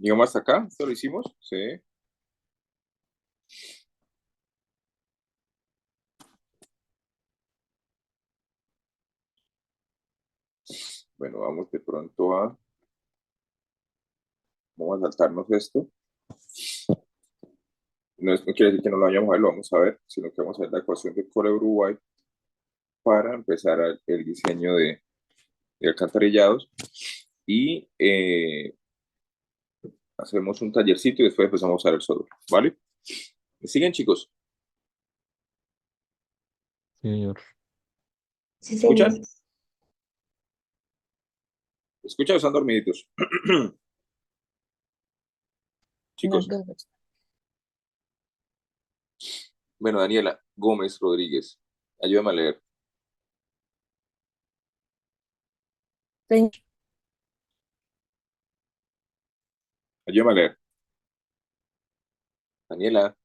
Llegamos hasta acá, ¿esto lo hicimos? Sí. Bueno, vamos de pronto vamos a saltarnos esto. No quiere decir que no lo vayamos a ver, lo vamos a ver, sino que vamos a ver la ecuación de Cole-White para empezar el diseño de alcantarillados y hacemos un tallercito y después empezamos a usar el software, ¿vale? ¿Me siguen, chicos? Sí, señor. Sí, señor. ¿Escuchan? ¿Escuchan o están dormiditos? Las Chicos. dos. Bueno, Daniela Gómez Rodríguez, ayúdame a leer. Señor. Ayúdame a leer. Daniela.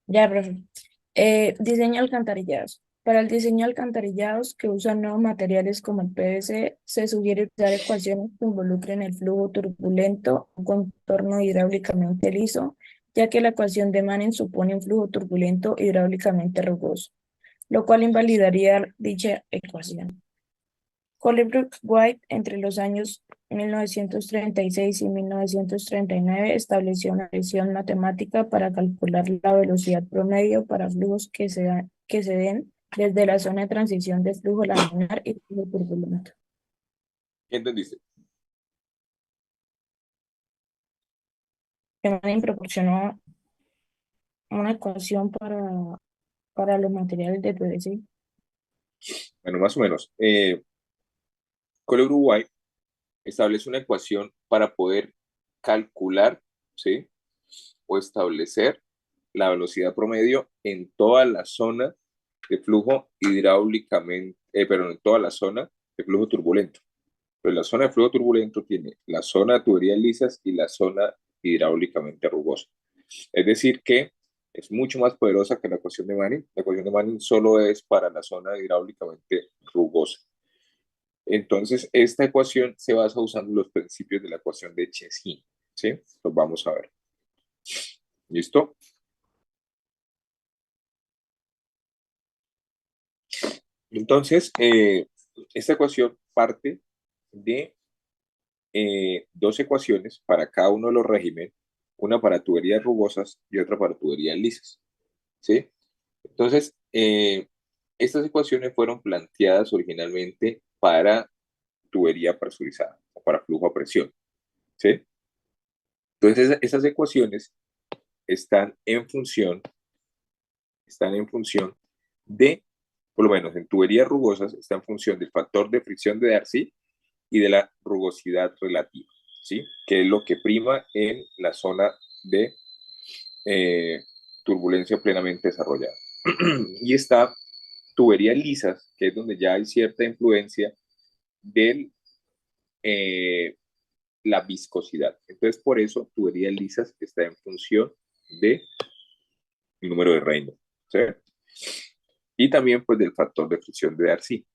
Ya, profe. Diseño alcantarillados. Para el diseño de alcantarillados que usan nuevos materiales como el PVC, se sugiere usar ecuaciones que involucren el flujo turbulento, un contorno hidráulicamente liso, ya que la ecuación de Manin supone un flujo turbulento hidráulicamente rugoso, lo cual invalidaría dicha ecuación. Collebrook-White, entre los años 1936 y 1939, estableció una ecuación matemática para calcular la velocidad promedio para flujos que se den desde la zona de transición de flujo laminar y flujo turbulento. ¿Qué entendiste? Manning proporcionó una ecuación para los materiales de PVC. Bueno, más o menos. Cole-White establece una ecuación para poder calcular, ¿sí? O establecer la velocidad promedio en toda la zona de flujo hidráulicamente, perdón, en toda la zona de flujo turbulento. Pero la zona de flujo turbulento tiene la zona de tuberías lisas y la zona hidráulicamente rugosa. Es decir, que es mucho más poderosa que la ecuación de Manning. La ecuación de Manning solo es para la zona hidráulicamente rugosa. Entonces, esta ecuación se basa usando los principios de la ecuación de Cheskin, ¿sí? Los vamos a ver. ¿Listo? Entonces, esta ecuación parte de dos ecuaciones para cada uno de los regímenes, una para tuberías rugosas y otra para tuberías lisas, ¿sí? Entonces, estas ecuaciones fueron planteadas originalmente para tubería presurizada o para flujo a presión, ¿sí? Entonces, esas ecuaciones están en función, están en función de, por lo menos en tuberías rugosas, está en función del factor de fricción de Darcy y de la rugosidad relativa, ¿sí? Que es lo que prima en la zona de eh, turbulencia plenamente desarrollada. Y está tuberías lisas, que es donde ya hay cierta influencia de la viscosidad. Entonces, por eso, tuberías lisas está en función de número de Reynolds, ¿sí? Y también, pues, del factor de fricción de Darcy.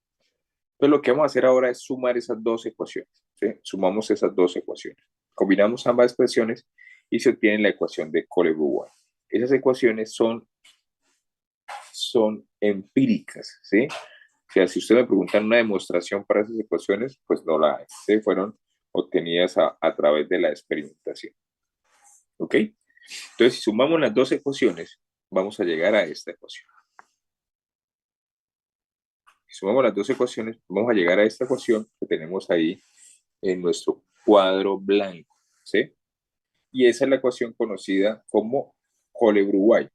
Entonces, lo que vamos a hacer ahora es sumar esas dos ecuaciones, ¿sí? Sumamos esas dos ecuaciones. Combinamos ambas expresiones y se obtiene la ecuación de Cole-White. Esas ecuaciones son empíricas, ¿sí? O sea, si usted me pregunta una demostración para esas ecuaciones, pues no la hay, ¿sí? Fueron obtenidas a través de la experimentación, ¿ok? Entonces, si sumamos las dos ecuaciones, vamos a llegar a esta ecuación. Si sumamos las dos ecuaciones, vamos a llegar a esta ecuación que tenemos ahí en nuestro cuadro blanco, ¿sí? Y esa es la ecuación conocida como Cole-White,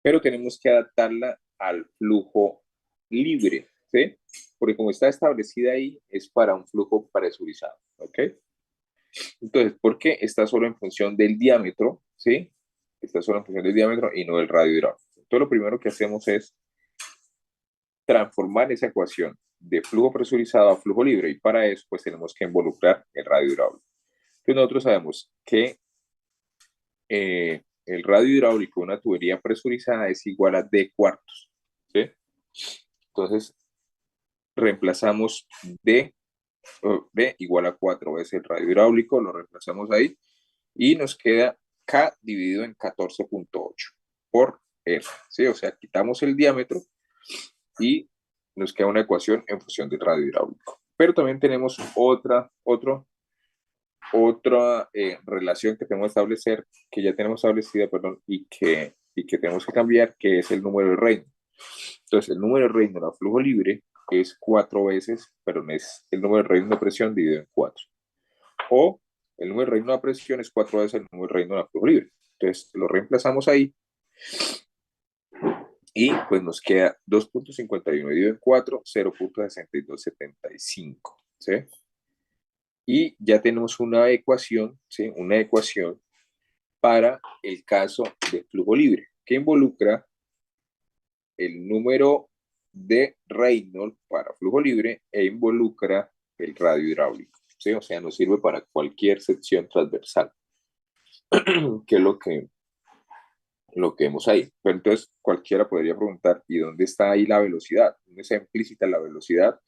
pero tenemos que adaptarla al flujo libre, ¿sí? Porque como está establecida ahí, es para un flujo presurizado, ¿ok? Entonces, ¿por qué está solo en función del diámetro, ¿sí? Está solo en función del diámetro y no del radio hidráulico. Entonces, lo primero que hacemos es transformar esa ecuación de flujo presurizado a flujo libre y para eso, pues, tenemos que involucrar el radio hidráulico. Entonces, nosotros sabemos que el radio hidráulico de una tubería presurizada es igual a D cuartos, ¿sí? Entonces, reemplazamos D B igual a 4 veces el radio hidráulico, lo reemplazamos ahí, y nos queda K dividido en 14.8 por R, ¿sí? O sea, quitamos el diámetro y nos queda una ecuación en función del radio hidráulico. Pero también tenemos otra relación que tenemos que establecer, que ya tenemos establecida, perdón, y que tenemos que cambiar, que es el número de Reynolds. Entonces, el número de Reynolds a flujo libre es 4 veces, pero no es el número de Reynolds a presión dividido en 4. O el número de Reynolds a presión es 4 veces el número de Reynolds a flujo libre. Entonces, lo reemplazamos ahí y pues nos queda 2.51 dividido en 4, 0.6275. ¿Sí? Y ya tenemos una ecuación, ¿sí? Una ecuación para el caso de flujo libre, que involucra el número de Reynolds para flujo libre e involucra el radio hidráulico, ¿sí? O sea, nos sirve para cualquier sección transversal, que es lo que vemos ahí. Pero entonces cualquiera podría preguntar, ¿y dónde está ahí la velocidad? ¿Dónde está implícita la velocidad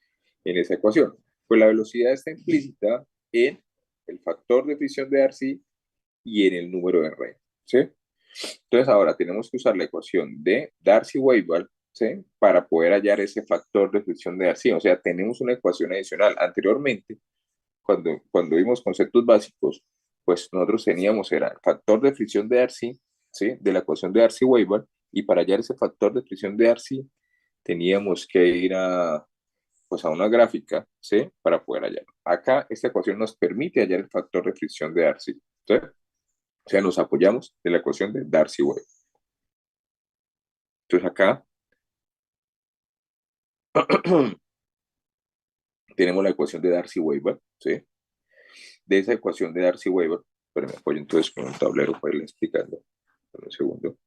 en esa ecuación? Pues la velocidad está implícita en el factor de fricción de Darcy y en el número de Reynolds, ¿sí? Entonces ahora tenemos que usar la ecuación de Darcy-Weisbach, ¿sí? Para poder hallar ese factor de fricción de Darcy. O sea, tenemos una ecuación adicional. Anteriormente, cuando vimos conceptos básicos, pues nosotros teníamos era el factor de fricción de Darcy, ¿sí? De la ecuación de Darcy-Weisbach, y para hallar ese factor de fricción de Darcy teníamos que ir pues a una gráfica, ¿sí? Para poder hallarlo. Acá esta ecuación nos permite hallar el factor de fricción de Darcy, ¿sí? O sea, nos apoyamos de la ecuación de Darcy-Weisbach. Entonces acá tenemos la ecuación de Darcy-Weisbach, ¿sí? De esa ecuación de Darcy-Weisbach, pero me apoyo entonces con un tablero para irle explicando. Un segundo.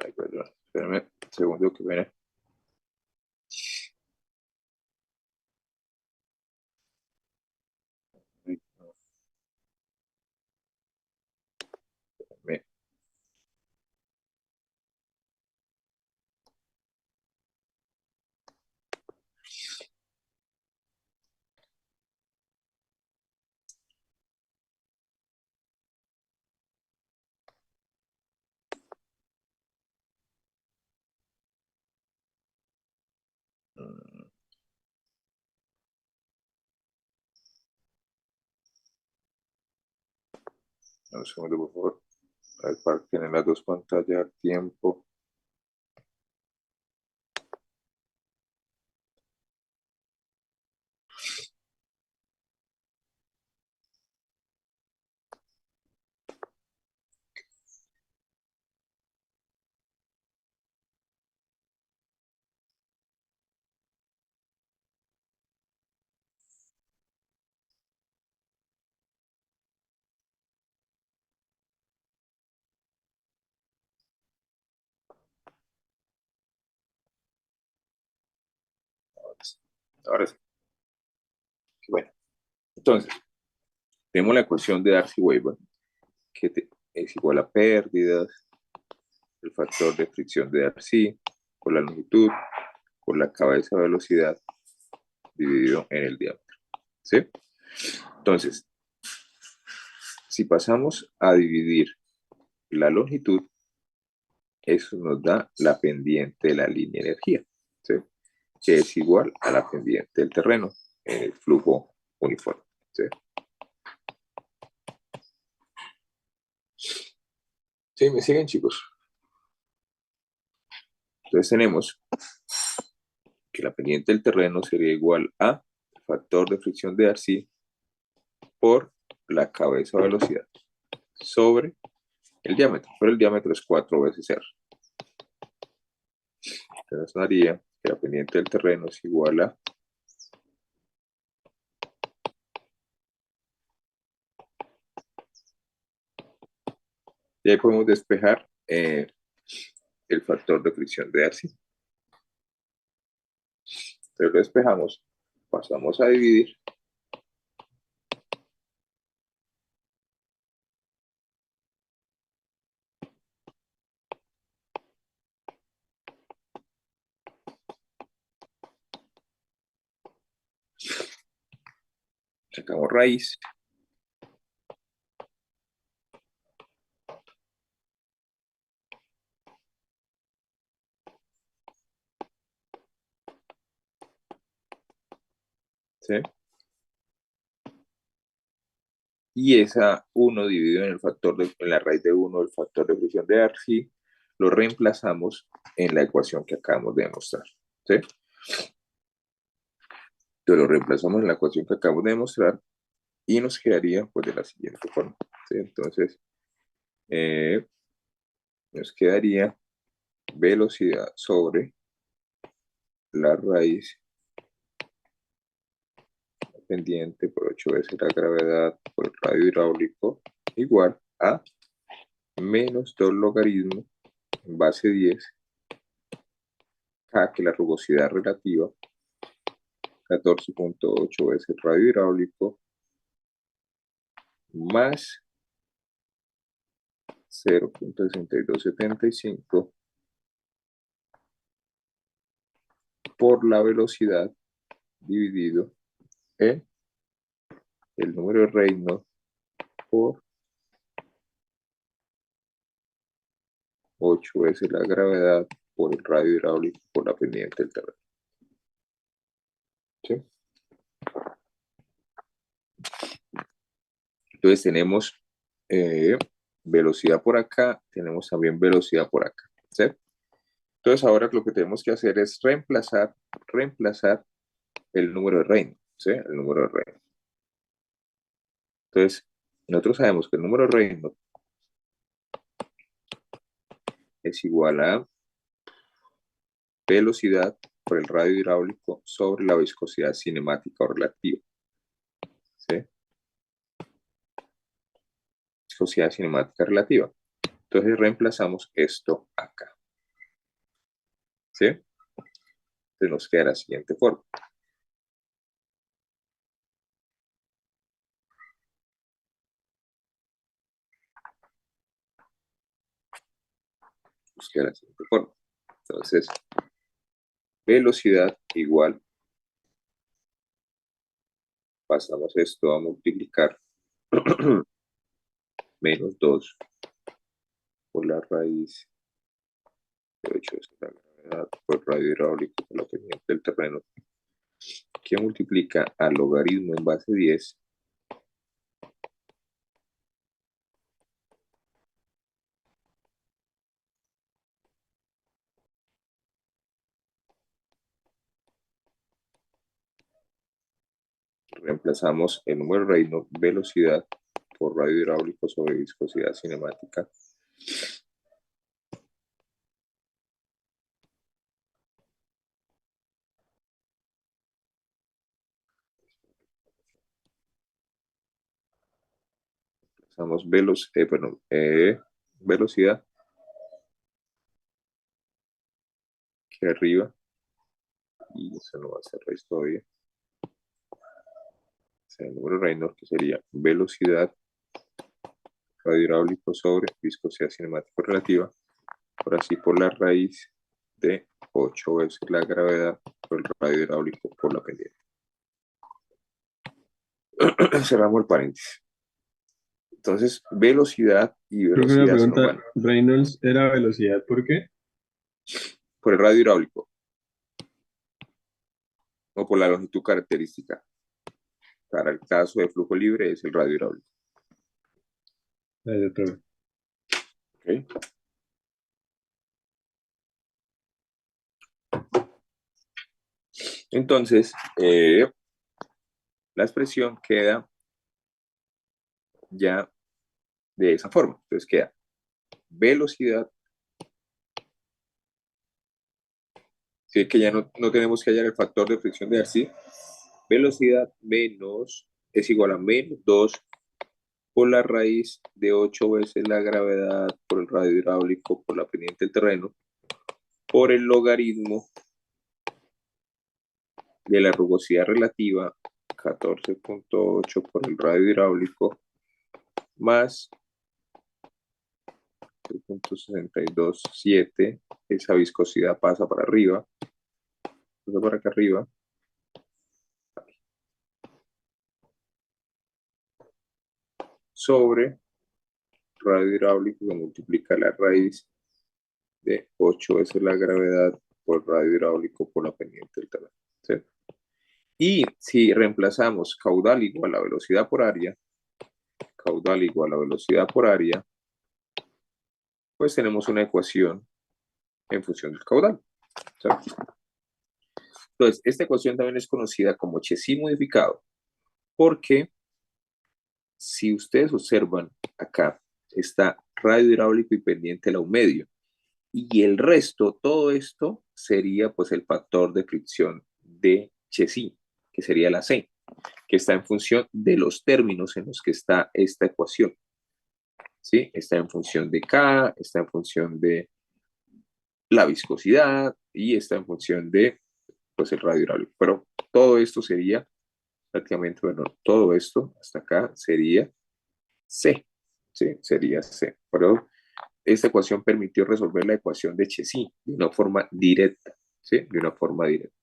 Ay, perdón, espérame un segundo que viene. Un segundo, por favor. A ver, para tener las dos pantallas al tiempo. Ahora sí. Bueno, entonces, tenemos la ecuación de Darcy-Weisbach, que es igual a pérdidas, el factor de fricción de Darcy, por la longitud, por la cabeza de velocidad, dividido en el diámetro, ¿sí? Entonces, si pasamos a dividir la longitud, eso nos da la pendiente de la línea de energía, ¿sí? Que es igual a la pendiente del terreno en el flujo uniforme, ¿sí? ¿Sí? ¿Me siguen, chicos? Entonces tenemos que la pendiente del terreno sería igual a el factor de fricción de Darcy por la cabeza o velocidad sobre el diámetro, pero el diámetro es 4 veces R. Entonces daría que la pendiente del terreno es igual a y ahí podemos despejar el factor de fricción de Darcy. Entonces lo despejamos, pasamos a dividir. Sacamos raíz. ¿Sí? Y esa 1 dividido en el factor en la raíz de 1 el factor de fricción de Darcy, lo reemplazamos en la ecuación que acabamos de demostrar. ¿Sí? Entonces lo reemplazamos en la ecuación que acabamos de demostrar y nos quedaría pues de la siguiente forma. ¿Sí? Entonces, nos quedaría velocidad sobre la raíz pendiente por 8 veces la gravedad por el radio hidráulico igual a menos 2 logaritmo en base 10 K, que la rugosidad relativa, 14.8 veces el radio hidráulico, más 0.6275 por la velocidad dividido en el número de Reynolds por 8 veces la gravedad por el radio hidráulico por la pendiente del terreno. ¿Sí? Entonces tenemos velocidad por acá, tenemos también velocidad por acá. ¿Sí? Entonces ahora lo que tenemos que hacer es reemplazar el número de Reynolds. ¿Sí? El número de Reynolds. Entonces, nosotros sabemos que el número de Reynolds es igual a velocidad por el radio hidráulico sobre la viscosidad cinemática o relativa. ¿Sí? Viscosidad cinemática relativa. Entonces reemplazamos esto acá. ¿Sí? Entonces nos queda la siguiente forma. Nos queda la siguiente forma. Entonces, velocidad igual, pasamos esto a multiplicar menos 2 por la raíz de 8 es la gravedad por el radio hidráulico por la pendiente del terreno, que multiplica al logaritmo en base 10 reemplazamos el número de Reynolds, velocidad por radio hidráulico sobre viscosidad cinemática. Reemplazamos velocidad que arriba, y eso no va a ser raíz todavía. O sea, el número de Reynolds, que sería velocidad radio hidráulico sobre viscosidad cinemática relativa, por así por la raíz de 8 veces la gravedad por el radio hidráulico por la pendiente. Cerramos el paréntesis. Entonces, velocidad y Creo que una velocidad son pregunta, humanas. Reynolds era velocidad, ¿por qué? Por el radio hidráulico o por la longitud característica. Para el caso de flujo libre es el radio hidráulico. ¿Okay? Entonces, la expresión queda ya de esa forma. Entonces queda velocidad, ¿sí? Que ya no tenemos que hallar el factor de fricción de Darcy. Velocidad menos es igual a menos 2 por la raíz de 8 veces la gravedad por el radio hidráulico por la pendiente del terreno por el logaritmo de la rugosidad relativa 14.8 por el radio hidráulico más 3.627, esa viscosidad pasa para arriba, pasa para acá arriba, sobre radio hidráulico que multiplica la raíz de 8 veces la gravedad por radio hidráulico por la pendiente del terreno, ¿sí? Y si reemplazamos caudal igual a velocidad por área, caudal igual a velocidad por área, pues tenemos una ecuación en función del caudal, ¿sí? Entonces, esta ecuación también es conocida como Chesí modificado, porque si ustedes observan acá, está radio hidráulico y pendiente la medio, y el resto, todo esto sería pues el factor de fricción de Chesí, que sería la C, que está en función de los términos en los que está esta ecuación, ¿sí? Está en función de K, está en función de la viscosidad y está en función de pues el radio hidráulico, pero todo esto sería prácticamente, bueno, todo esto hasta acá sería C, ¿sí? Sería C, pero esta ecuación permitió resolver la ecuación de Chesí de una forma directa, ¿sí? De una forma directa.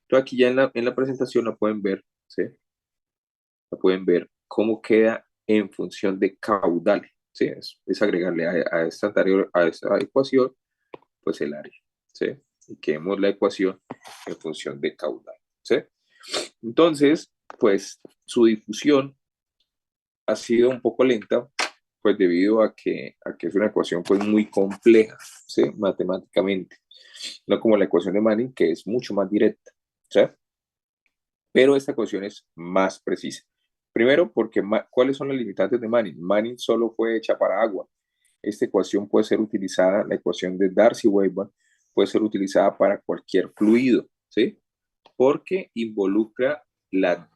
Entonces aquí ya en la presentación la pueden ver, ¿sí? La pueden ver cómo queda en función de caudal, ¿sí? Es agregarle a esta anterior, a esta ecuación, pues el área, ¿sí? Y quedemos la ecuación en función de caudal, ¿sí? Entonces, pues su difusión ha sido un poco lenta, pues debido a que es una ecuación pues muy compleja, ¿sí? Matemáticamente, no como la ecuación de Manning, que es mucho más directa, ¿sí? Pero esta ecuación es más precisa. Primero, porque ¿cuáles son las limitantes de Manning? Manning solo fue hecha para agua. Esta ecuación puede ser utilizada, la ecuación de Darcy-Weisbach, puede ser utilizada para cualquier fluido, ¿sí? Porque involucra la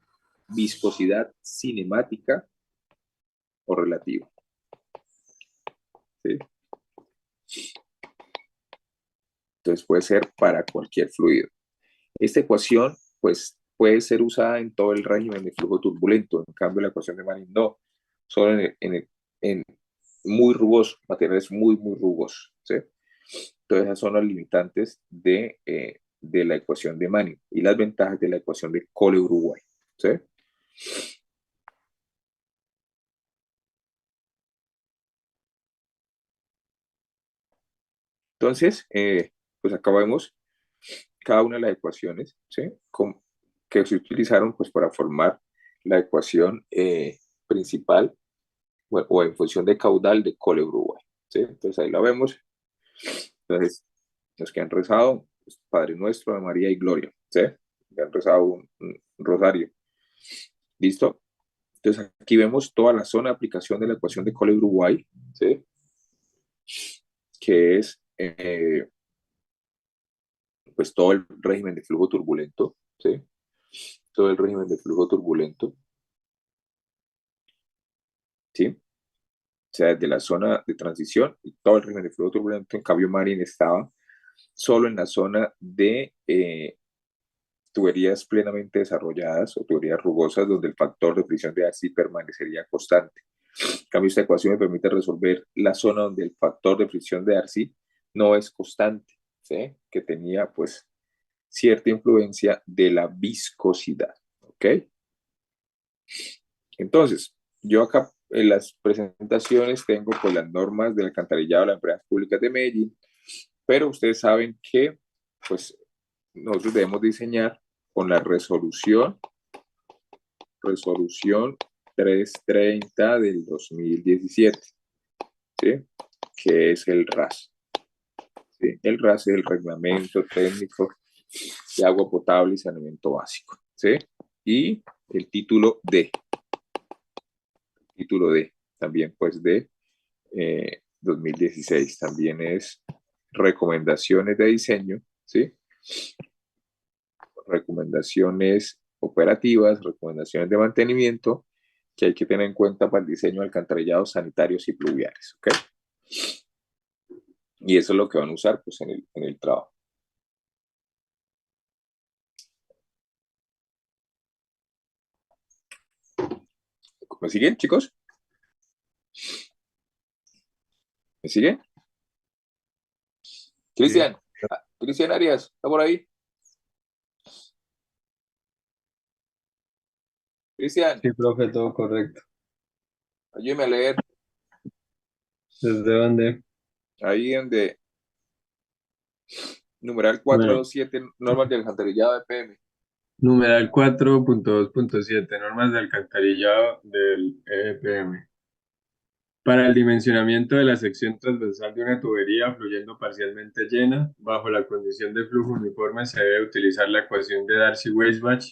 viscosidad cinemática o relativa, ¿sí? Entonces puede ser para cualquier fluido. Esta ecuación, pues, puede ser usada en todo el régimen de flujo turbulento. En cambio, la ecuación de Manning no. Solo en muy rugoso, materiales muy, muy rugosos, ¿sí? Entonces, esas son las limitantes de la ecuación de Manning y las ventajas de la ecuación de Cole-Uruguay, ¿sí? Entonces, pues acá vemos cada una de las ecuaciones, ¿sí? Que se utilizaron pues para formar la ecuación principal o en función de caudal de Cole-Uruguay, ¿sí? Entonces ahí la vemos. Entonces, los que han rezado, pues, Padre Nuestro, de María y Gloria, ¿sí? Que han rezado un rosario. ¿Listo? Entonces aquí vemos toda la zona de aplicación de la ecuación de Cole-Uruguay, ¿sí? Que es pues todo el régimen de flujo turbulento, ¿sí? Todo el régimen de flujo turbulento, ¿sí? O sea, desde la zona de transición y todo el régimen de flujo turbulento. En cambio, Marin estaba solo en la zona de tuberías plenamente desarrolladas o tuberías rugosas donde el factor de fricción de Darcy permanecería constante. En cambio, esta ecuación me permite resolver la zona donde el factor de fricción de Darcy no es constante, ¿sí? Que tenía pues cierta influencia de la viscosidad, ¿ok? Entonces, yo acá en las presentaciones tengo pues las normas del alcantarillado de las empresas públicas de Medellín, pero ustedes saben que pues nosotros debemos diseñar con la resolución 330 del 2017, ¿sí? Que es el RAS, ¿sí? El RAS es el reglamento técnico de agua potable y saneamiento básico, ¿sí? Y el título D, también pues de 2016, también es recomendaciones de diseño, ¿sí? Recomendaciones operativas, recomendaciones de mantenimiento que hay que tener en cuenta para el diseño de alcantarillados sanitarios y pluviales, ¿ok? Y eso es lo que van a usar pues, en el trabajo. ¿Me siguen, chicos? ¿Me siguen? Sí, Cristian, Cristian Arias, ¿está por ahí? Cristian, sí, profe, todo correcto. ayúdeme a leer ¿Desde dónde? ahí donde numeral Bueno, 427 normas de alcantarillado de PM. numeral 4.2.7, normas de alcantarillado del EPM. Para el dimensionamiento de la sección transversal de una tubería fluyendo parcialmente llena, bajo la condición de flujo uniforme, se debe utilizar la ecuación de Darcy-Weisbach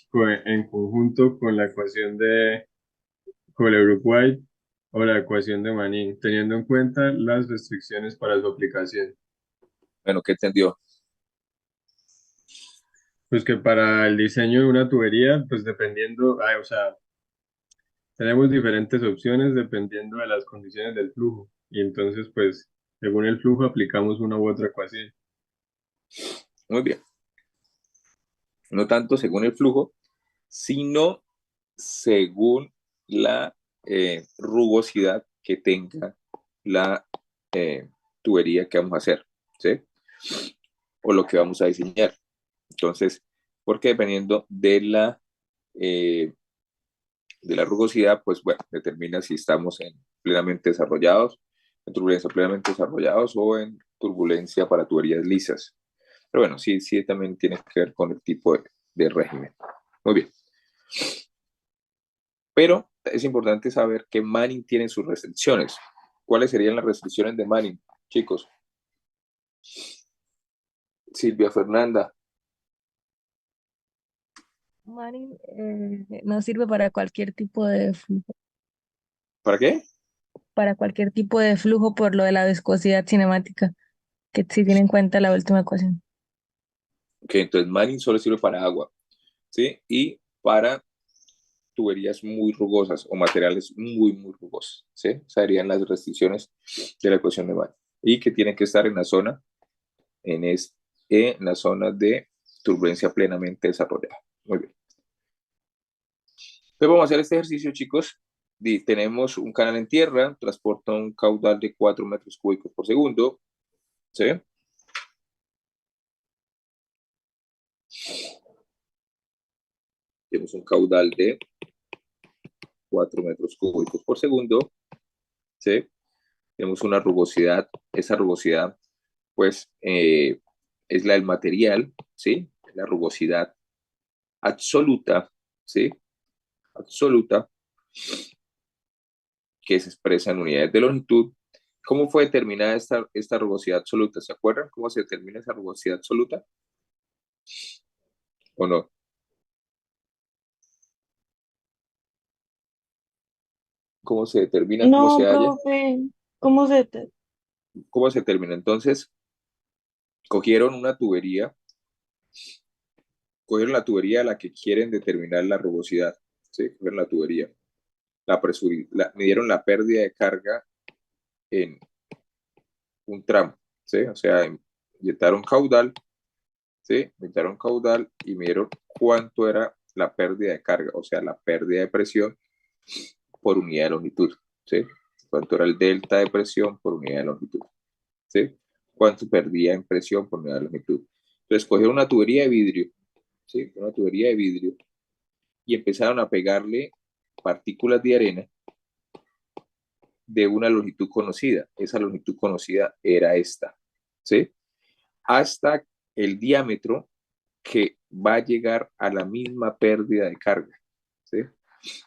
en conjunto con la ecuación de Colebrook-White o la ecuación de Manin, teniendo en cuenta las restricciones para su aplicación. Bueno, ¿qué entendió? Pues que para el diseño de una tubería, pues dependiendo, o sea, tenemos diferentes opciones dependiendo de las condiciones del flujo. Y entonces, pues, según el flujo aplicamos una u otra ecuación. Muy bien. No tanto según el flujo, sino según la rugosidad que tenga la tubería que vamos a hacer, ¿sí? O lo que vamos a diseñar. Entonces, porque dependiendo eh, de la rugosidad, pues bueno, determina si estamos en plenamente desarrollados, en turbulencia plenamente desarrollados o en turbulencia para tuberías lisas. Pero bueno, sí, sí, también tiene que ver con el tipo de régimen. Muy bien. Pero es importante saber que Manning tiene sus restricciones. ¿Cuáles serían las restricciones de Manning, chicos? Silvia Fernanda. Mari, no sirve para cualquier tipo de flujo, ¿Para qué? para cualquier tipo de flujo por lo de la viscosidad cinemática, que si tiene en cuenta la última ecuación. Que entonces Manning solo sirve para agua, ¿sí? Y para tuberías muy rugosas o materiales muy, muy rugosos, ¿sí? O sea, serían las restricciones de la ecuación de Manning. Y que tienen que estar en la zona, en la zona de turbulencia plenamente desarrollada. Muy bien. Entonces vamos a hacer este ejercicio, chicos. Tenemos un canal en tierra, transporta un caudal de 4 metros cúbicos por segundo, ¿sí? Tenemos un caudal de 4 metros cúbicos por segundo, ¿sí? Tenemos una rugosidad, esa rugosidad, pues, es la del material, ¿sí? La rugosidad absoluta, ¿sí? Absoluta, que se expresa en unidades de longitud. ¿Cómo fue determinada esta rugosidad absoluta? ¿Se acuerdan cómo se determina esa rugosidad absoluta? ¿O no? ¿Cómo se determina? ¿Cómo se No, halla? profe, ¿cómo se te... ¿Cómo se determina? Entonces, cogieron una tubería, cogieron la tubería a la que quieren determinar la rugosidad, ¿sí? Cogieron la tubería, midieron la pérdida de carga en un tramo, ¿sí? O sea, inyectaron caudal, ¿sí? Inyectaron caudal y midieron cuánto era la pérdida de carga, o sea, la pérdida de presión por unidad de longitud, ¿sí? Cuánto era el delta de presión por unidad de longitud, ¿sí? Cuánto perdía en presión por unidad de longitud. Entonces, cogieron una tubería de vidrio, ¿sí? Una tubería de vidrio y empezaron a pegarle partículas de arena de una longitud conocida. Esa longitud conocida era esta, ¿sí? Hasta el diámetro que va a llegar a la misma pérdida de carga, ¿sí?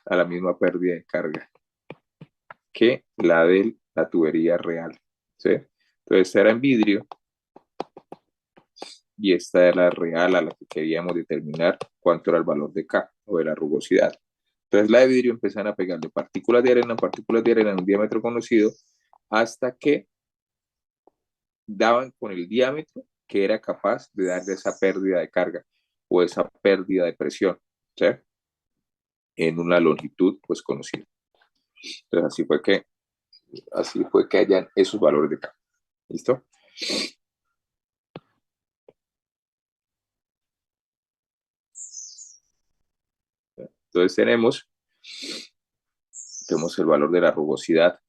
A la misma pérdida de carga que la de la tubería real, ¿sí? Entonces era en vidrio y esta era la real a la que queríamos determinar cuánto era el valor de K o de la rugosidad. Entonces la de vidrio empezaron a pegarle partículas de arena en un diámetro conocido hasta que daban con el diámetro que era capaz de darle esa pérdida de carga o esa pérdida de presión, ¿sí? En una longitud pues conocida. Entonces así fue que hayan esos valores de K. ¿Listo? Entonces tenemos el valor de la rugosidad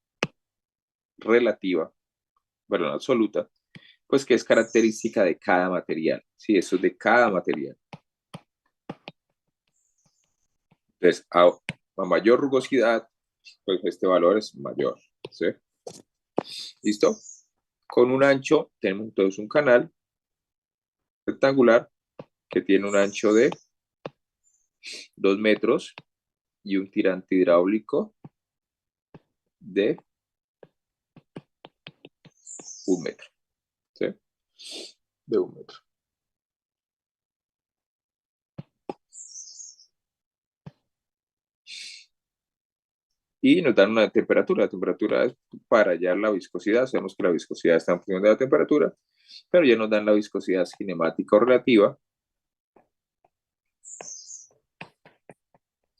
relativa, bueno, absoluta, pues que es característica de cada material. Sí, eso es de cada material. Entonces, a mayor rugosidad, pues este valor es mayor. ¿Sí? ¿Listo? Con un ancho, tenemos entonces un canal rectangular que tiene un ancho de 2 metros y un tirante hidráulico de 1 metro. ¿Sí? De 1 metro. Y nos dan una temperatura. La temperatura es para hallar la viscosidad. Sabemos que la viscosidad está en función de la temperatura, pero ya nos dan la viscosidad cinemática o relativa.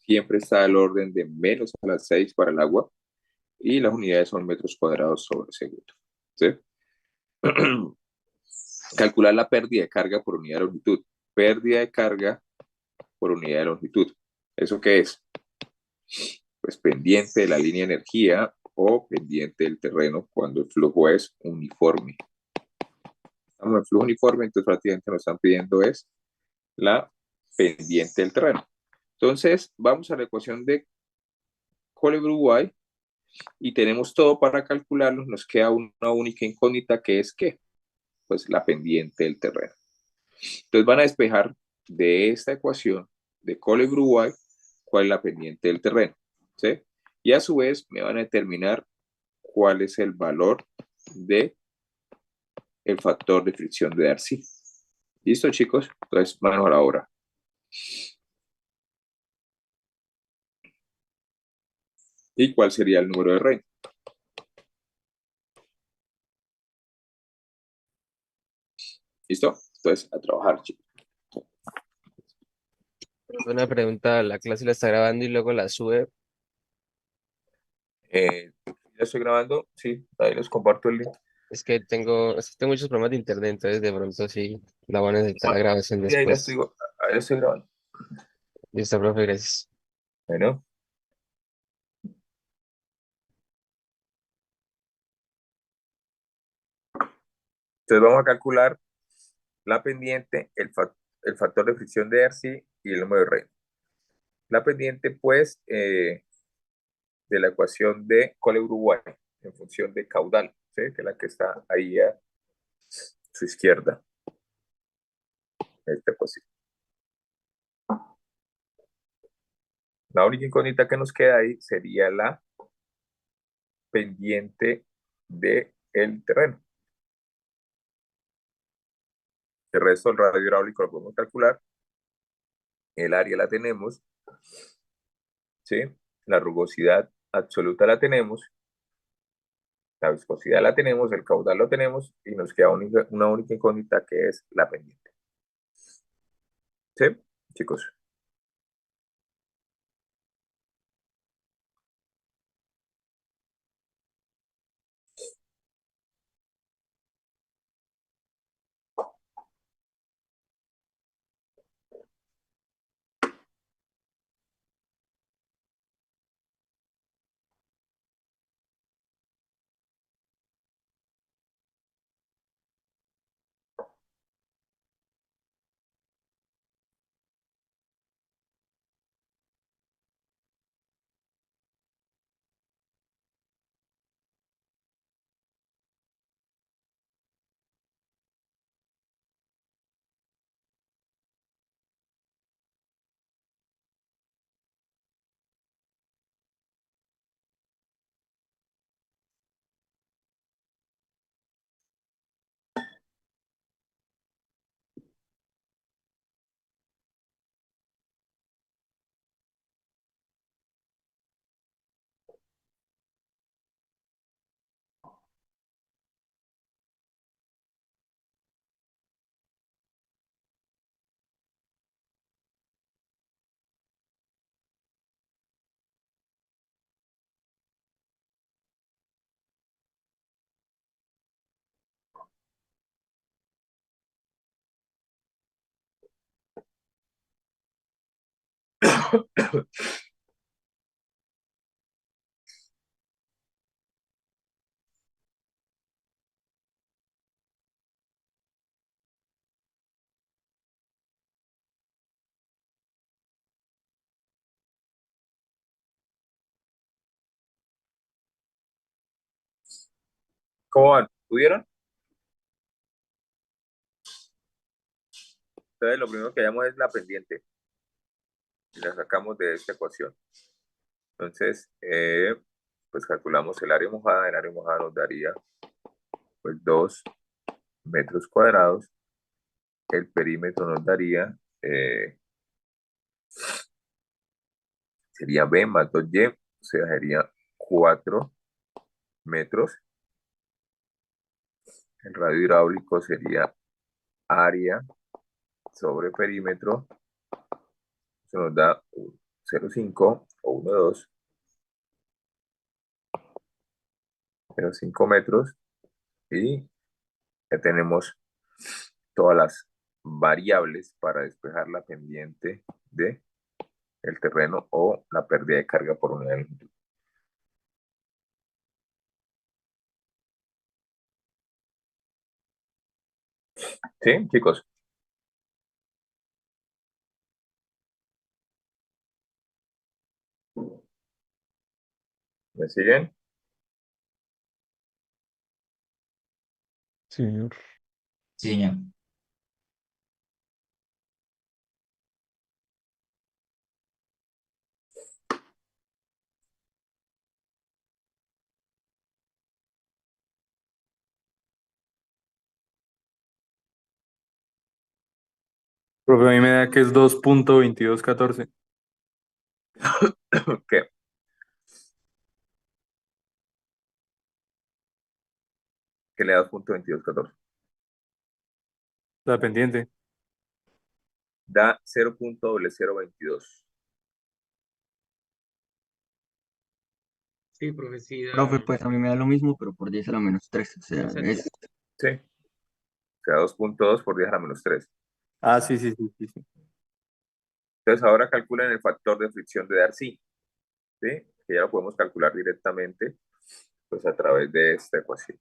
Siempre está el orden de menos a las 6 para el agua y las unidades son metros cuadrados sobre segundo. ¿Sí? Calcular la pérdida de carga por unidad de longitud. Pérdida de carga por unidad de longitud. ¿Eso qué es? Pues pendiente de la línea de energía o pendiente del terreno cuando el flujo es uniforme. Estamos en flujo uniforme, entonces prácticamente nos están pidiendo es la pendiente del terreno. Entonces, vamos a la ecuación de Cole-Bruguay y tenemos todo para calcularlo. Nos queda una única incógnita que es ¿qué? Pues la pendiente del terreno. Entonces van a despejar de esta ecuación de Cole-Bruguay cuál es la pendiente del terreno. ¿Sí? Y a su vez me van a determinar cuál es el valor de el factor de fricción de Darcy. ¿Listo, chicos? Entonces, manos a la obra. ¿Y cuál sería el número de Rey? ¿Listo? Entonces, a trabajar, chicos. Una pregunta, la clase la está grabando y luego la sube. ¿Ya estoy grabando? Sí, ahí les comparto el link. Es que tengo muchos problemas de internet, entonces de pronto sí la voy a necesitar la grabación Sí, después. ahí la estoy grabando. Listo, profe, gracias. Bueno, entonces vamos a calcular la pendiente, el factor de fricción de Darcy y el número de Rey. La pendiente, pues, de la ecuación de Cole-Uruguay en función de caudal, ¿sí? Que es la que está ahí a su izquierda. Esta ecuación. La única incógnita que nos queda ahí sería la pendiente del terreno. El resto del radio hidráulico lo podemos calcular. El área la tenemos, ¿sí? La rugosidad absoluta la tenemos, la viscosidad la tenemos, el caudal lo tenemos y nos queda una única incógnita que es la pendiente. ¿Sí, chicos? ¿Cómo van? ¿Pudieron? Entonces, lo primero que hallamos es la pendiente y la sacamos de esta ecuación. Entonces, pues calculamos el área mojada. El área mojada nos daría pues 2 metros cuadrados. El perímetro nos daría, sería B más 2Y, o sea, sería 4 metros. El radio hidráulico sería área sobre perímetro. Eso nos da 0,5 o 1,2. 0,5 metros. Y ya tenemos todas las variables para despejar la pendiente de el terreno o la pérdida de carga por unidad de longitud. ¿Sí, chicos? ¿Me siguen? Señor. Sí, señor. Profe, a mí me da que es 2.2214. ¿Qué? Que le da 2,2214. La pendiente. Da 0,0022. Sí, profe, sí, Profe, pues a mí me da lo mismo, pero por 10 a la menos 3. O sea, exacto. es Sí. O sea, 2,2 por 10 a la menos 3. Ah, sí, sí, sí, sí, sí. Entonces ahora calculen el factor de fricción de Darcy. ¿Sí? Que ya lo podemos calcular directamente pues a través de esta ecuación.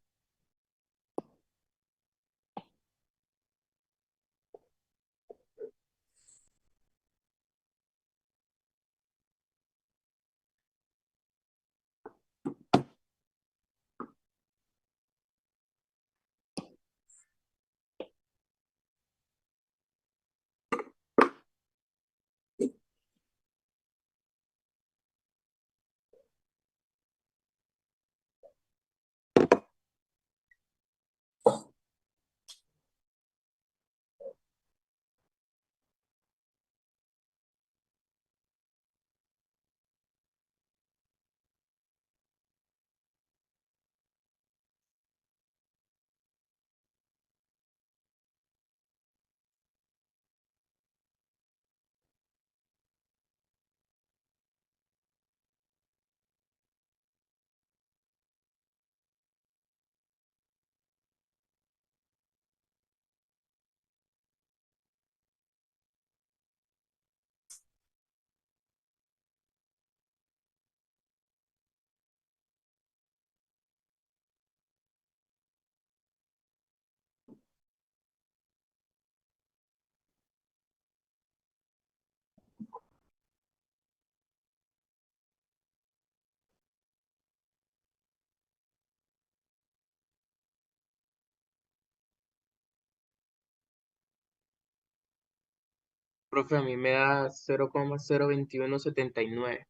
Profe, a mí me da 0,02179.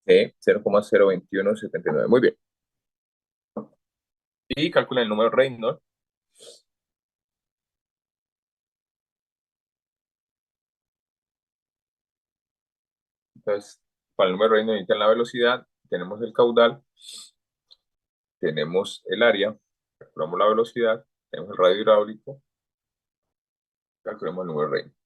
Sí, 0,02179. Muy bien. Y calculen el número Reynolds. Entonces, para el número Reynolds necesitan la velocidad, tenemos el caudal, tenemos el área, calculamos la velocidad, tenemos el radio hidráulico, calculemos el número Reynolds.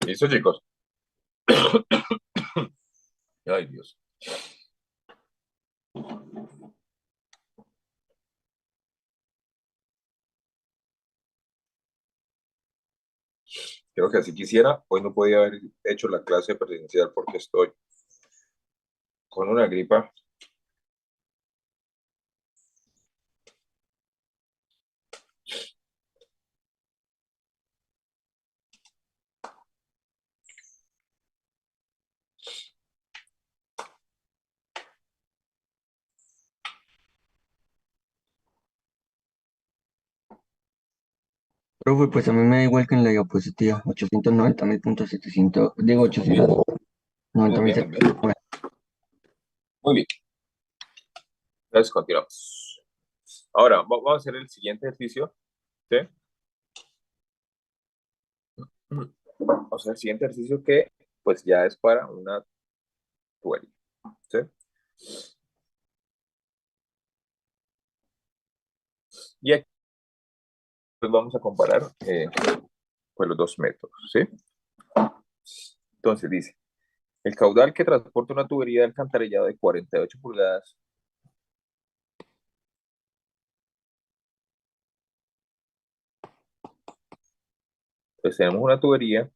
¿Listo, chicos? Ay, Dios. Creo que así quisiera. Hoy no podía haber hecho la clase presencial porque estoy con una gripa. Profe, pues a mí me da igual que en la diapositiva, 890.700, digo Muy bien, 890.000. muy bien. Muy bien. Entonces, continuamos. Ahora, vamos a hacer el siguiente ejercicio. ¿Sí? Vamos a hacer el siguiente ejercicio que, pues, ya es para una tubería. ¿Sí? Y aquí pues, vamos a comparar pues, los dos métodos. ¿Sí? Entonces, dice, el caudal que transporta una tubería de alcantarillado de 48 pulgadas pues tenemos una tubería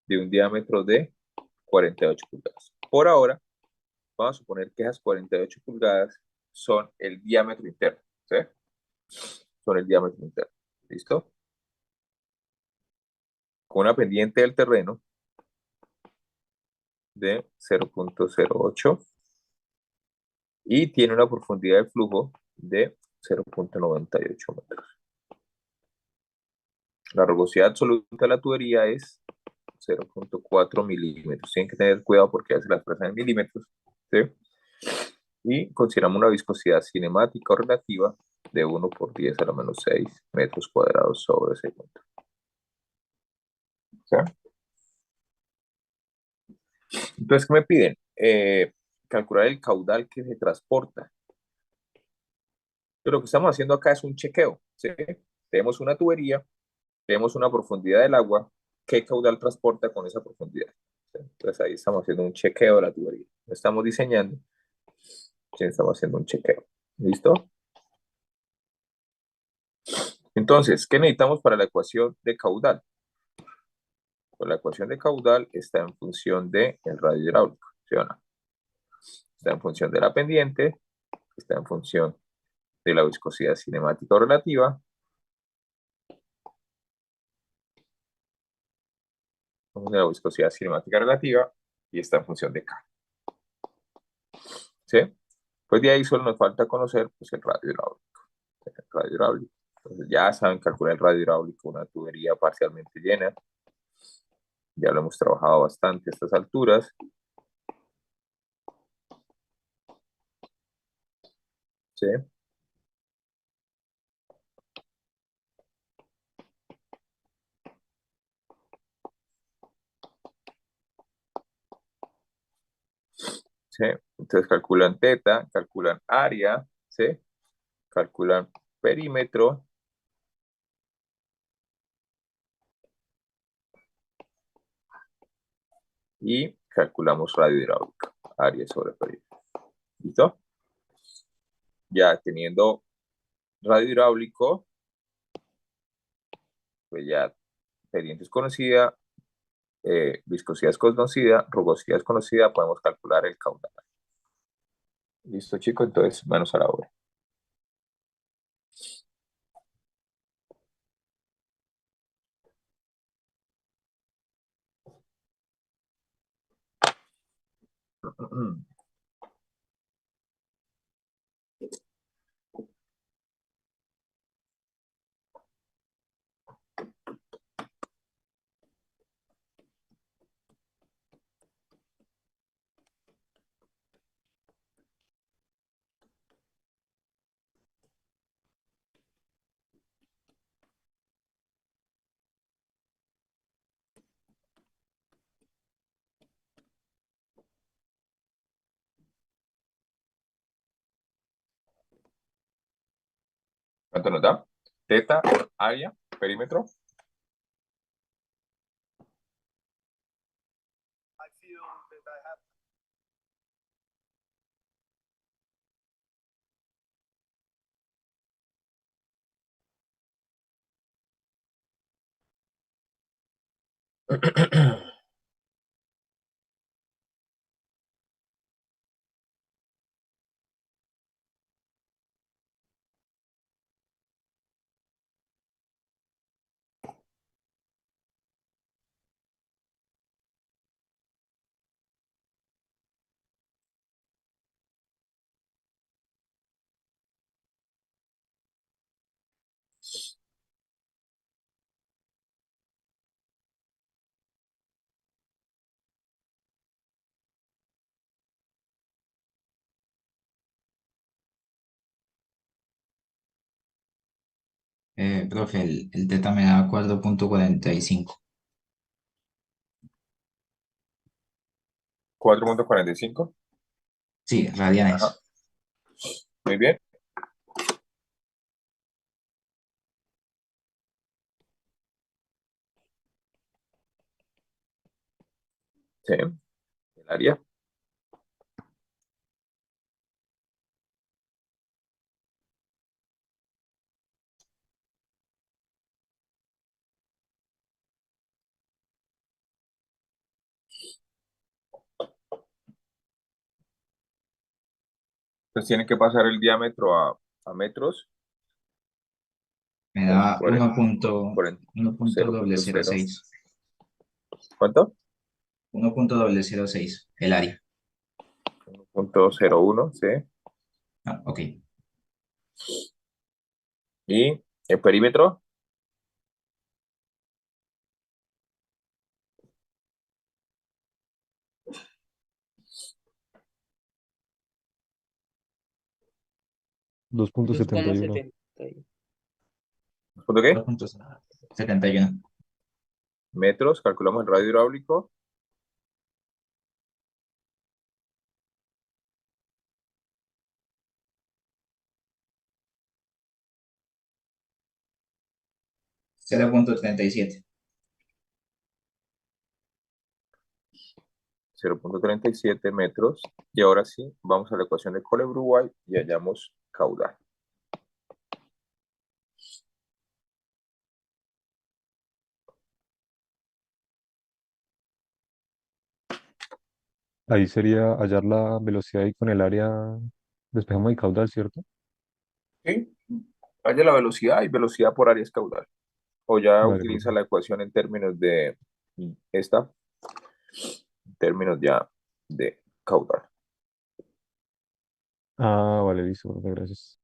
de un diámetro de 48 pulgadas. Por ahora, vamos a suponer que esas 48 pulgadas son el diámetro interno. ¿Sí? Son el diámetro interno. ¿Listo? Con una pendiente del terreno de 0.08 y tiene una profundidad de flujo de 0.98 metros. La rugosidad absoluta de la tubería es 0.4 milímetros. Tienen que tener cuidado porque ya se la expresan en milímetros. ¿Sí? Y consideramos una viscosidad cinemática o relativa de 1 por 10 a la menos 6 metros cuadrados sobre segundo. ¿Sí? Entonces, ¿qué me piden? Calcular el caudal que se transporta. Pero lo que estamos haciendo acá es un chequeo. ¿Sí? Tenemos una tubería, tenemos una profundidad del agua. ¿Qué caudal transporta con esa profundidad? ¿Sí? Entonces ahí estamos haciendo un chequeo de la tubería. No estamos diseñando, sino estamos haciendo un chequeo. ¿Listo? Entonces, ¿qué necesitamos para la ecuación de caudal? Pues la ecuación de caudal está en función del radio hidráulico, ¿sí o no? Está en función de la pendiente, está en función de la viscosidad cinemática o relativa, de la viscosidad cinemática relativa y está en función de K. ¿Sí? Pues de ahí solo nos falta conocer pues, el radio hidráulico. El radio hidráulico. Entonces ya saben calcular el radio hidráulico, una tubería parcialmente llena. Ya lo hemos trabajado bastante a estas alturas. ¿Sí? ¿Sí? Entonces calculan teta, calculan área, ¿sí? Calculan perímetro y calculamos radio hidráulica, área sobre perímetro. ¿Listo? Ya teniendo radio hidráulico, pues ya pendiente es conocida, viscosidad es conocida, rugosidad es conocida, podemos calcular el caudal. ¿Listo, chicos? Entonces, manos a la obra. ¿Cuánto nos da? Teta, área, perímetro. Profe, el teta me da 4.45. 4.45. Sí, Ajá. radianes. Muy bien. Sí. El área. Entonces tienen que pasar el diámetro a metros. Me Entonces, da 0.0. 1.006. ¿Cuánto? 1.006, el área. 1.01, sí. Ah, ok. Y el perímetro. 2.71. 2,71. ¿Punto qué? 2.71. Metros. Calculamos el radio hidráulico. 0.37. 0.37 metros. Y ahora sí, vamos a la ecuación de Cole-Bruay y hallamos caudal. Ahí sería hallar la velocidad y con el área despejamos el caudal, ¿cierto? Sí. Halla la velocidad y velocidad por área es caudal. O ya Vale, utiliza profe. la ecuación en términos de esta, en términos ya de caudal. Ah, vale, listo, profe, gracias.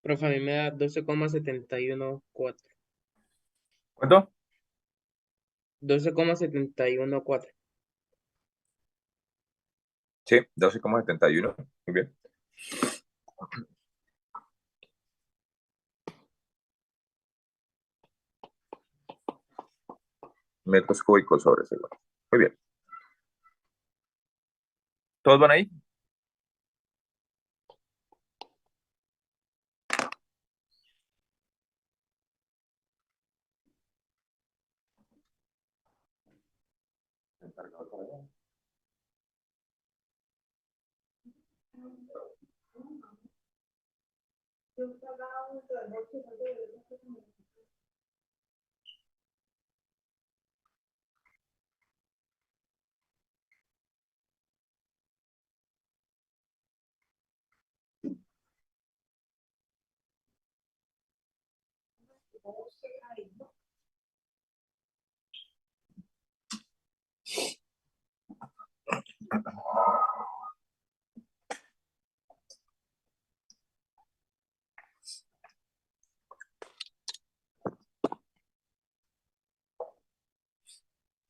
Profe, a mí me da 12,714. ¿Cuánto? 12,714. Sí, 12,71. Muy bien. Metros cúbicos sobre segundo. Muy bien. ¿Todos van ahí?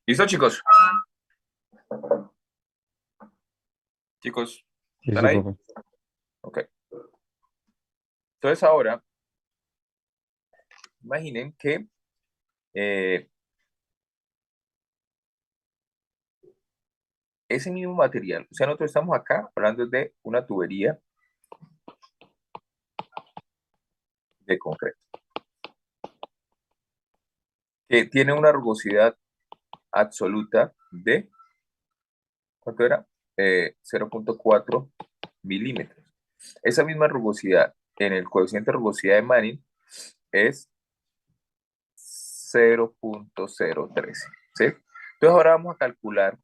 ¿Listo, chicos? Chicos, Sí, ¿están sí, ahí? profe. Ok. Entonces ahora, imaginen que ese mismo material, o sea, nosotros estamos acá hablando de una tubería de concreto que tiene una rugosidad absoluta de, ¿cuánto era? 0,4 milímetros. Esa misma rugosidad en el coeficiente de rugosidad de Manning es 0,013, ¿sí? Entonces ahora vamos a calcular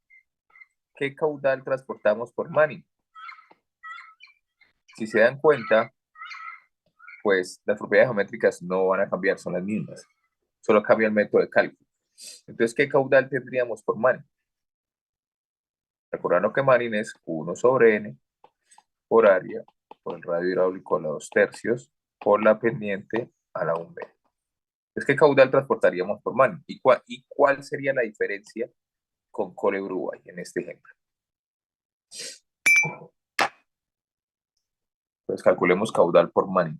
qué caudal transportamos por Manning. Si se dan cuenta, pues las propiedades geométricas no van a cambiar, son las mismas. Solo cambia el método de cálculo. Entonces, ¿qué caudal tendríamos por Manning? Recordando que Manning es 1 sobre n por área, por el radio hidráulico a la 2/3, por la pendiente a la 1/2. Entonces, ¿qué caudal transportaríamos por Manning? ¿Y cuál sería la diferencia con Cole Uruguay en este ejemplo? Pues calculemos caudal por Manning.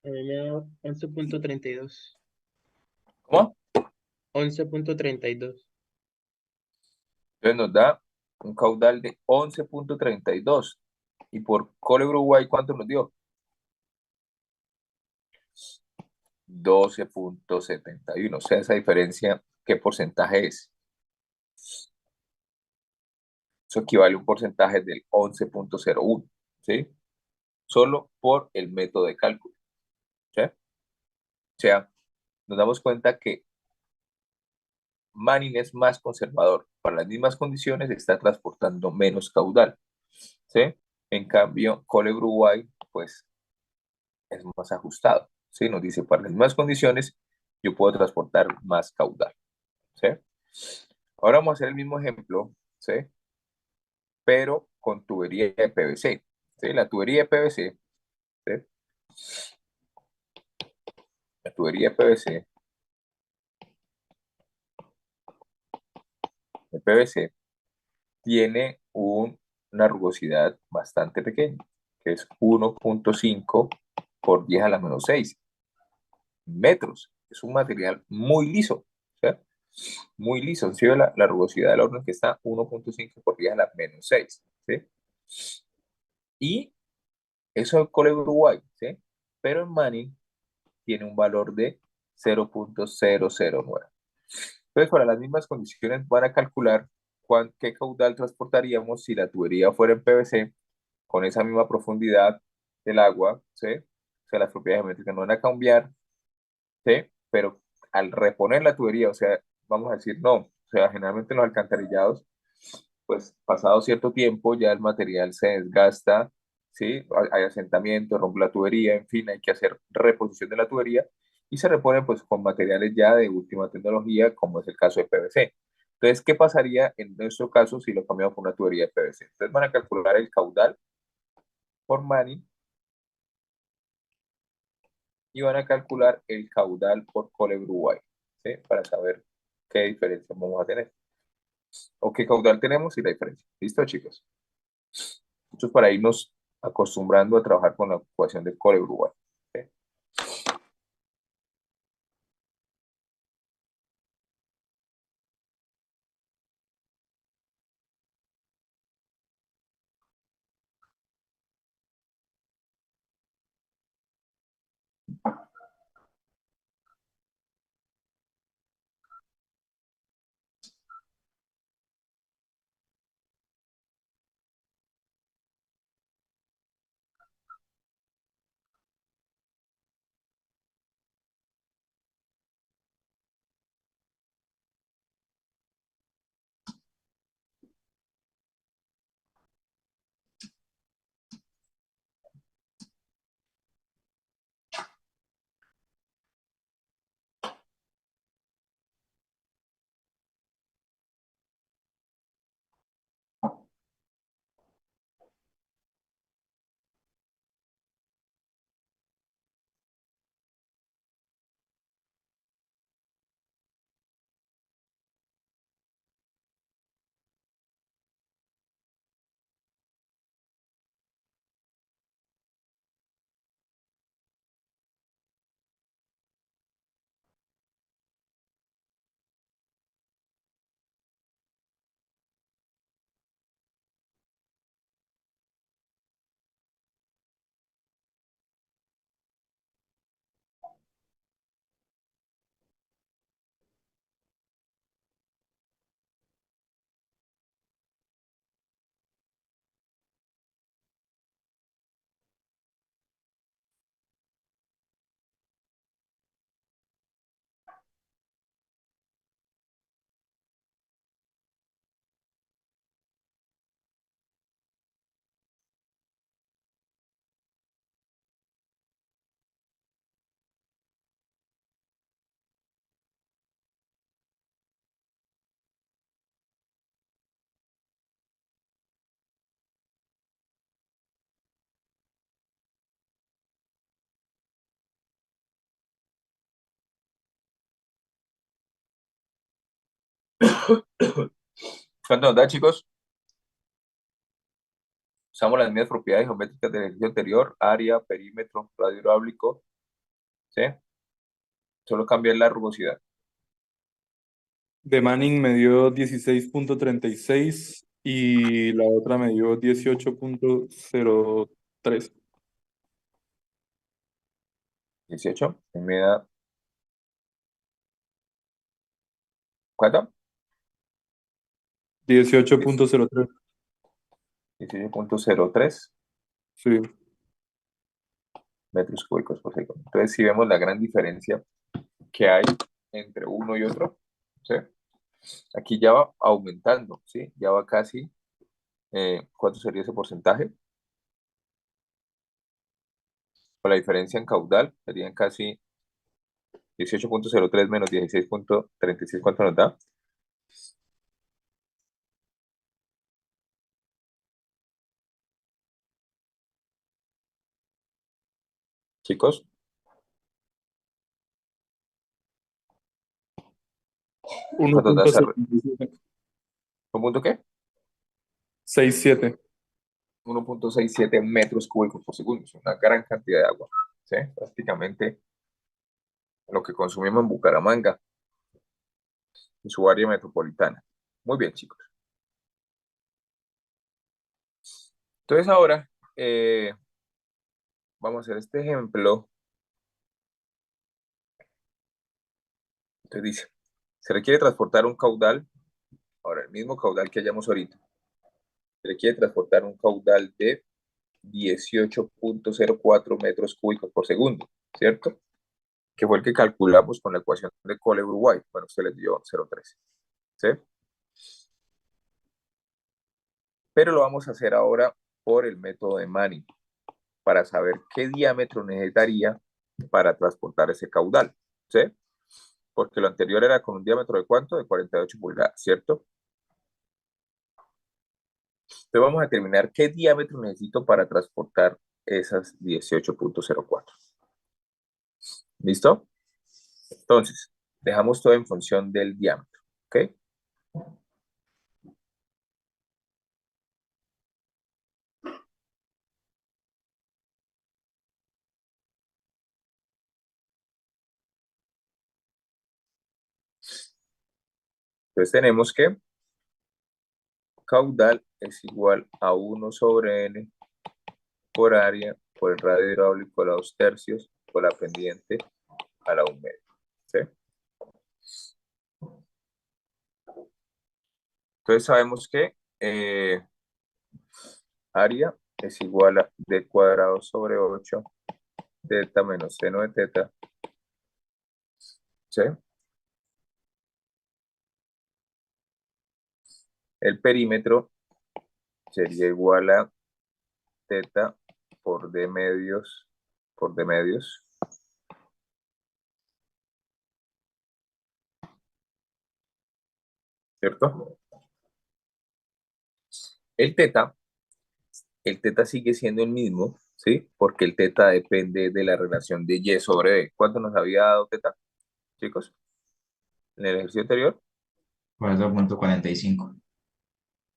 A mí me da 11,32. ¿Cómo? 11,32. Entonces nos da un caudal de 11,32. Y por Cole Uruguay, ¿cuánto nos dio? 12,71. O sea, esa diferencia, ¿qué porcentaje es? Eso equivale a un porcentaje del 11,01, ¿sí? Solo por el método de cálculo, ¿sí? O sea, nos damos cuenta que Manning es más conservador. Para las mismas condiciones está transportando menos caudal, ¿sí? En cambio, Cole Uruguay, pues, es más ajustado, ¿sí? Nos dice, para las mismas condiciones, yo puedo transportar más caudal, ¿sí? Ahora vamos a hacer el mismo ejemplo, ¿sí? Pero con tubería de PVC, ¿sí? La tubería de PVC, ¿sí? La tubería de PVC, de PVC tiene una rugosidad bastante pequeña, que es 1,5 por 10 a la menos 6 metros. Es un material muy liso, ¿sí? Muy liso. ¿Sí? La rugosidad del horno que está 1,5 por 10 a la menos 6, ¿sí? Y eso es Cole Uruguay, ¿sí? Pero en Manning tiene un valor de 0,009. Entonces, para las mismas condiciones van a calcular qué caudal transportaríamos si la tubería fuera en PVC con esa misma profundidad del agua, ¿sí? O sea, las propiedades geométricas no van a cambiar, ¿sí? Pero al reponer la tubería, o sea, vamos a decir no, o sea, generalmente en los alcantarillados, pues pasado cierto tiempo ya el material se desgasta, ¿sí? Hay asentamiento, rompe la tubería, en fin, hay que hacer reposición de la tubería y se repone pues con materiales ya de última tecnología, como es el caso de PVC. Entonces, ¿qué pasaría en nuestro caso si lo cambiamos por una tubería de PVC? Entonces van a calcular el caudal por Manning y van a calcular el caudal por Cole Uruguay, ¿sí? Para saber qué diferencia vamos a tener o qué caudal tenemos y la diferencia. ¿Listo, chicos? Esto es para irnos acostumbrando a trabajar con la ecuación de Core Uruguay. ¿Sí? ¿Cuánto nos da, chicos? Usamos las mismas propiedades geométricas del ejercicio anterior, área, perímetro, radio hidráulico, ¿sí? Solo cambia la rugosidad. De Manning me dio 16.36 y la otra me dio 18.03. 18. Y me da, ¿cuánto? 18.03. 18.03 Sí. metros cúbicos por segundo. Entonces, si vemos la gran diferencia que hay entre uno y otro, ¿sí? Aquí ya va aumentando, ¿sí? Ya va casi, ¿cuánto sería ese porcentaje? Con la diferencia en caudal, serían casi 18.03 menos 16.36, ¿cuánto nos da? Chicos, 1.67. ¿cuánto da esa? ¿Un punto qué? 67. 1.67 metros cúbicos por segundo. Es una gran cantidad de agua, ¿sí? Prácticamente lo que consumimos en Bucaramanga, en su área metropolitana. Muy bien, chicos. Entonces ahora vamos a hacer este ejemplo. Entonces dice, se requiere transportar un caudal, ahora el mismo caudal que hayamos ahorita, se requiere transportar un caudal de 18.04 metros cúbicos por segundo, ¿cierto? Que fue el que calculamos con la ecuación de Cole Uruguay. Bueno, se les dio 0.13, ¿sí? pero lo vamos a hacer ahora por el método de Manning, para saber qué diámetro necesitaría para transportar ese caudal, ¿sí? Porque lo anterior era con un diámetro de ¿cuánto? De 48 pulgadas, ¿cierto? Entonces vamos a determinar qué diámetro necesito para transportar esas 18.04. ¿Listo? Entonces, dejamos todo en función del diámetro, ¿ok? Entonces tenemos que caudal es igual a 1 sobre n por área por el radio hidráulico a la 2 tercios por la pendiente a la 1 medio, ¿sí? Entonces sabemos que área es igual a d cuadrado sobre 8 teta menos seno de teta, ¿sí? El perímetro sería igual a teta por d medios, ¿cierto? El teta, sigue siendo el mismo, ¿sí? Porque el teta depende de la relación de y sobre d. ¿Cuánto nos había dado teta, chicos? En el ejercicio anterior, 4.45.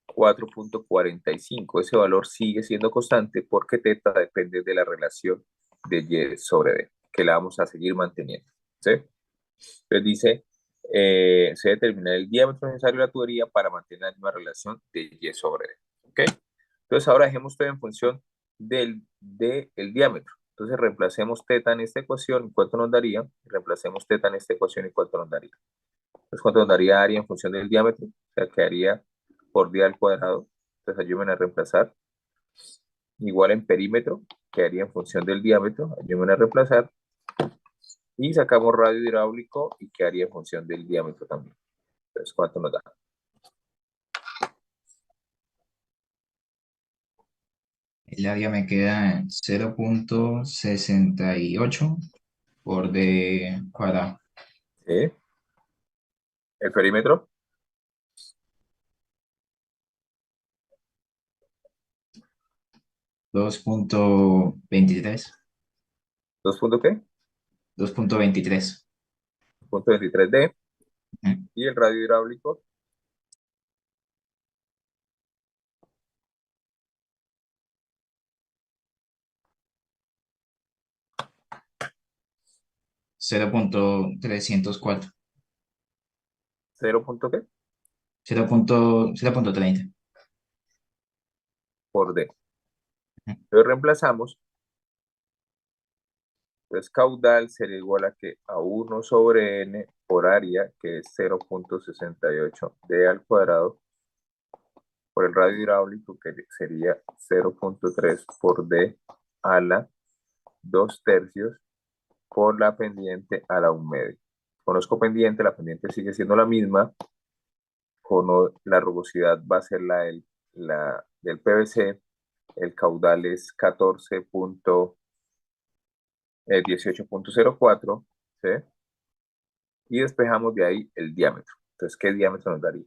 4.45. Ese valor sigue siendo constante porque teta depende de la relación de y sobre d, que la vamos a seguir manteniendo, ¿sí? Entonces dice, se determina el diámetro necesario de la tubería para mantener la misma relación de y sobre d, ¿ok? Entonces ahora dejemos todo en función del diámetro. Entonces reemplacemos teta en esta ecuación, ¿cuánto nos daría? Reemplacemos teta en esta ecuación y ¿cuánto nos daría? Entonces, ¿cuánto nos daría área en función del diámetro? O sea, quedaría por d al cuadrado. Entonces ayúdenme a reemplazar. Igual en perímetro, quedaría en función del diámetro. Ayúdenme a reemplazar. Y sacamos radio hidráulico y quedaría en función del diámetro también. Entonces, ¿cuánto nos da? El área me queda en 0.68 por d cuadrado. ¿Sí? El perímetro, 2.23. ¿2 punto qué? 2.23. 2.23D. Y el radio hidráulico, 0.304. 0 punto qué? 0.30. Por D. Entonces reemplazamos. Entonces caudal sería igual a que a 1 sobre n por área, que es 0.68 d al cuadrado, por el radio hidráulico, que sería 0.3 por d a la 2 tercios por la pendiente a la 1 medio. Conozco pendiente, la pendiente sigue siendo la misma, la rugosidad va a ser la del PVC, el caudal es 18.04, ¿sí? Y despejamos de ahí el diámetro. Entonces, ¿qué diámetro nos daría?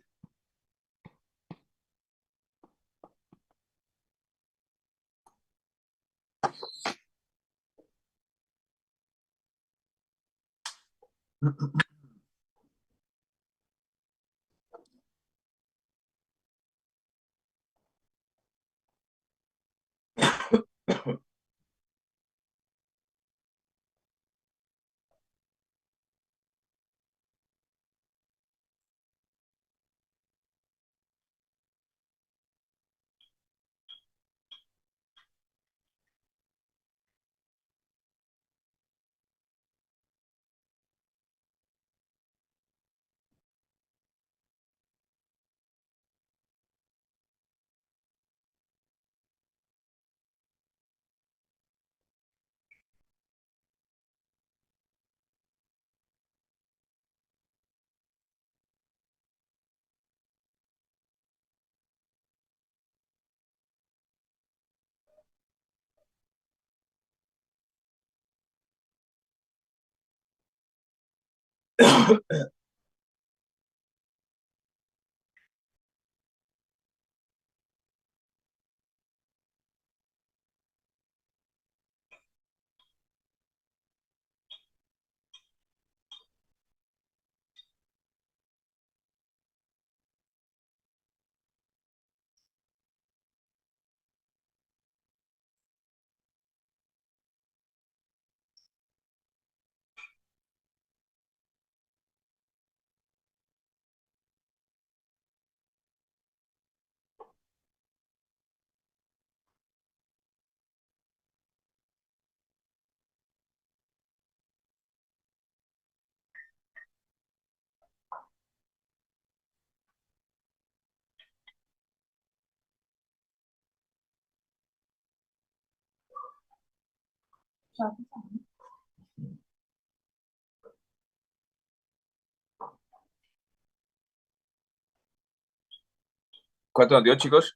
¿Cuánto nos dio, chicos?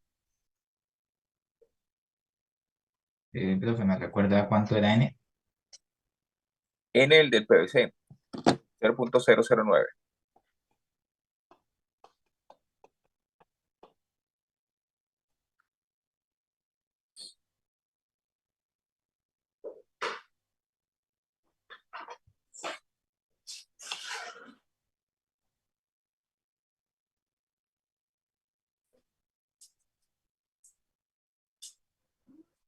Profe, ¿me recuerda cuánto era N? N el del PVC, 0.009.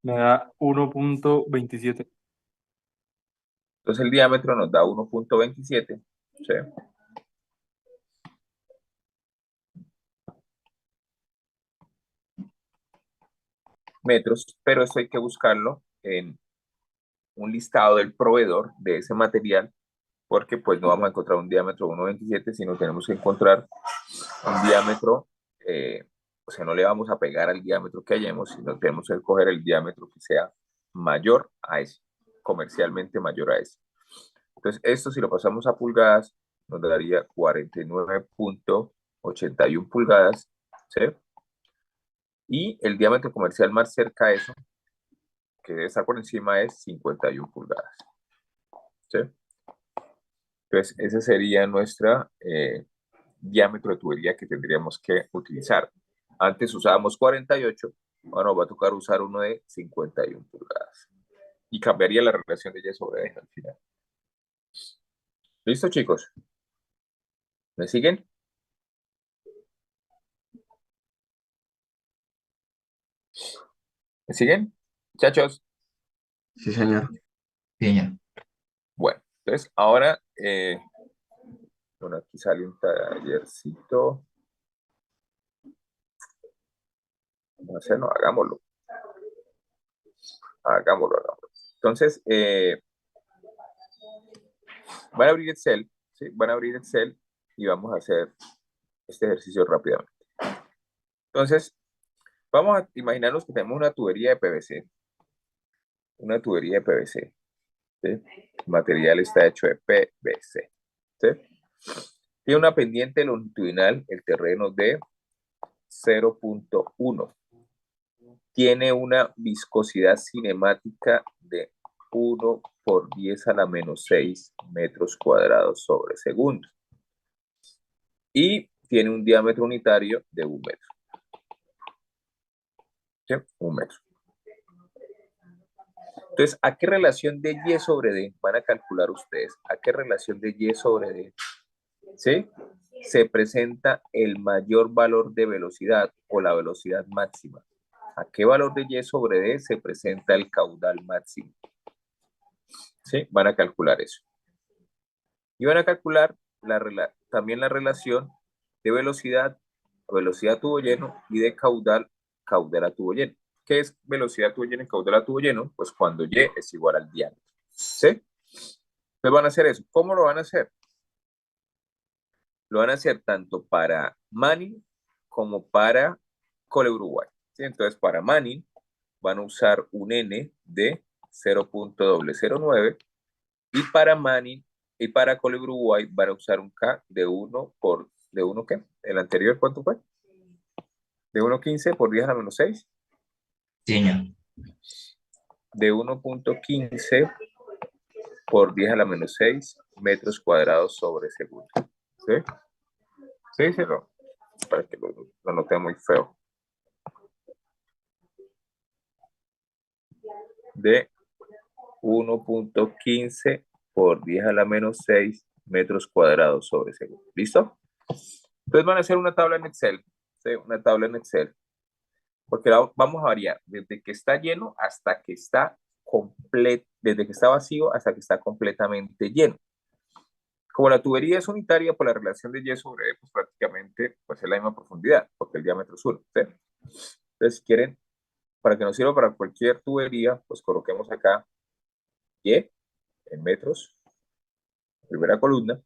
Me da 1.27. Entonces el diámetro nos da 1.27. ¿Sí? Metros, pero esto hay que buscarlo en un listado del proveedor de ese material, porque pues no vamos a encontrar un diámetro de 1.27, sino tenemos que encontrar un diámetro, o sea, no le vamos a pegar al diámetro que hallemos, sino tenemos que coger el diámetro que sea mayor a ese, comercialmente mayor a ese. Entonces, esto si lo pasamos a pulgadas, nos daría 49.81 pulgadas, ¿sí? Y el diámetro comercial más cerca a eso, que debe estar por encima, es 51 pulgadas, ¿sí? Entonces, ese sería nuestro diámetro de tubería que tendríamos que utilizar. Antes usábamos 48, ahora nos va a tocar usar uno de 51 pulgadas. Y cambiaría la relación de Y sobre D al final. ¿Listo, chicos? ¿Me siguen? ¿Me siguen? Muchachos. Sí, señor. Sí, señor. Bueno, entonces ahora, bueno, aquí sale un tallercito. Vamos a hacerlo, hagámoslo. Hagámoslo. Entonces, van a abrir Excel, ¿sí? Van a abrir Excel y vamos a hacer este ejercicio rápidamente. Entonces, vamos a imaginarnos que tenemos una tubería de PVC. Una tubería de PVC. ¿Sí? El material está hecho de PVC. ¿Sí? Tiene una pendiente longitudinal, el terreno de 0.1. Tiene una viscosidad cinemática de 1 por 10 a la menos 6 metros cuadrados sobre segundo. Y tiene un diámetro unitario de 1 metro. ¿Sí? 1 metro. Entonces, ¿a qué relación de Y sobre D van a calcular ustedes? ¿A qué relación de Y sobre D? ¿Sí? Se presenta el mayor valor de velocidad o la velocidad máxima. ¿A qué valor de Y sobre D se presenta el caudal máximo? ¿Sí? Van a calcular eso. Y van a calcular también la relación de velocidad a tubo lleno y de caudal a tubo lleno. ¿Qué es velocidad a tubo lleno y caudal a tubo lleno? Pues cuando Y es igual al diámetro. ¿Sí? Entonces van a hacer eso. ¿Cómo lo van a hacer? Lo van a hacer tanto para Manning como para Cole Uruguay. ¿Sí? Entonces, para Manning van a usar un N de 0.009 y para Manning y para Cole Uruguay van a usar un K de 1 por, ¿de 1 qué? ¿El anterior cuánto fue? De 1.15 por 10 a la menos 6. Sí, señor. De 1.15 por 10 a la menos 6 metros cuadrados sobre segundo. ¿Sí? Sí, sí, no. Para que lo note muy feo. De 1.15 por 10 a la menos 6 metros cuadrados sobre segundo. ¿Listo? Entonces van a hacer una tabla en Excel. ¿Sí? Una tabla en Excel. Porque vamos a variar desde que está lleno hasta que está completo, desde que está vacío hasta que está completamente lleno. Como la tubería es unitaria, por la relación de Y sobre E, pues prácticamente pues es la misma profundidad, porque el diámetro es 1. ¿Sí? Entonces, si quieren, para que nos sirva para cualquier tubería, pues coloquemos acá Y en metros, primera columna.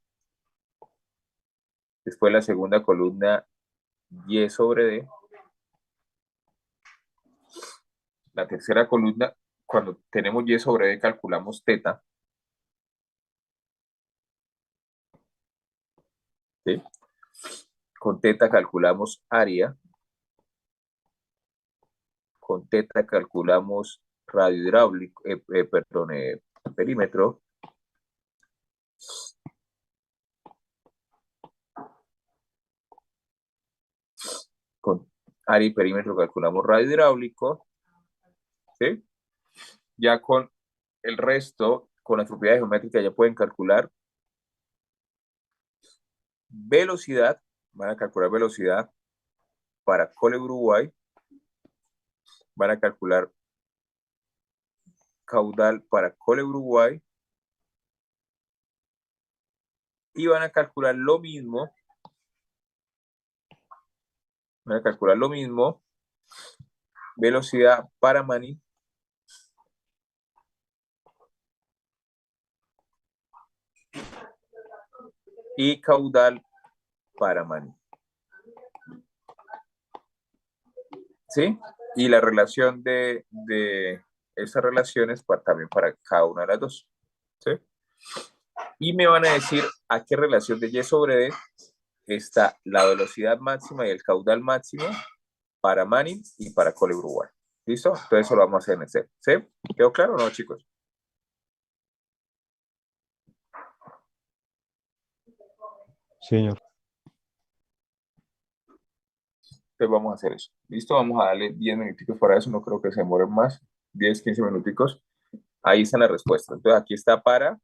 Después la segunda columna, Y sobre D. La tercera columna, cuando tenemos Y sobre D, calculamos teta. ¿Sí? Con teta calculamos área. Con teta calculamos radio hidráulico, perímetro. Con área y perímetro calculamos radio hidráulico. ¿Sí? Ya con el resto, con las propiedades geométricas, ya pueden calcular velocidad. Van a calcular velocidad para Cole Uruguay. Van a calcular caudal para Cole Uruguay. Y van a calcular lo mismo. Van a calcular lo mismo. Velocidad para Mani. Y caudal para Mani. ¿Sí? Y la relación de esas relaciones también para cada una de las dos. ¿Sí? Y me van a decir a qué relación de Y sobre D está la velocidad máxima y el caudal máximo para Manning y para Cole Uruguay. ¿Listo? Entonces eso lo vamos a hacer en Excel. ¿Sí? ¿Quedó claro o no, chicos? Sí, señor. Entonces vamos a hacer eso. ¿Listo? Vamos a darle 10 minuticos para eso. No creo que se demoren más. 10, 15 minuticos. Ahí está la respuesta. Entonces aquí está para...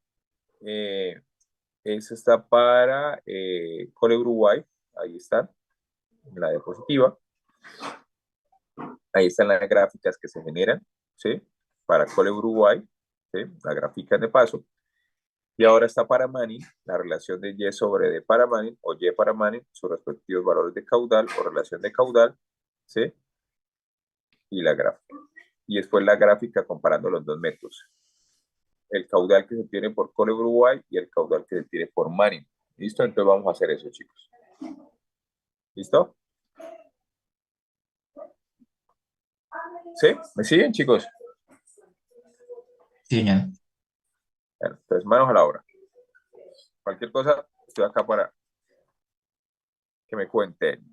eso está para Cole Uruguay. Ahí está. La diapositiva. Ahí están las gráficas que se generan. ¿Sí? Para Cole Uruguay. ¿Sí? La gráfica de paso. Y ahora está para Manning, la relación de Y sobre D para Manning o Y para Manning, sus respectivos valores de caudal o relación de caudal, ¿sí? Y la gráfica. Y después la gráfica comparando los dos métodos. El caudal que se tiene por Cole Uruguay y el caudal que se tiene por Manning. ¿Listo? Entonces vamos a hacer eso, chicos. ¿Listo? ¿Sí? ¿Me siguen, chicos? Sí, señor. Bueno, entonces manos a la obra. Cualquier cosa, estoy acá para que me cuenten.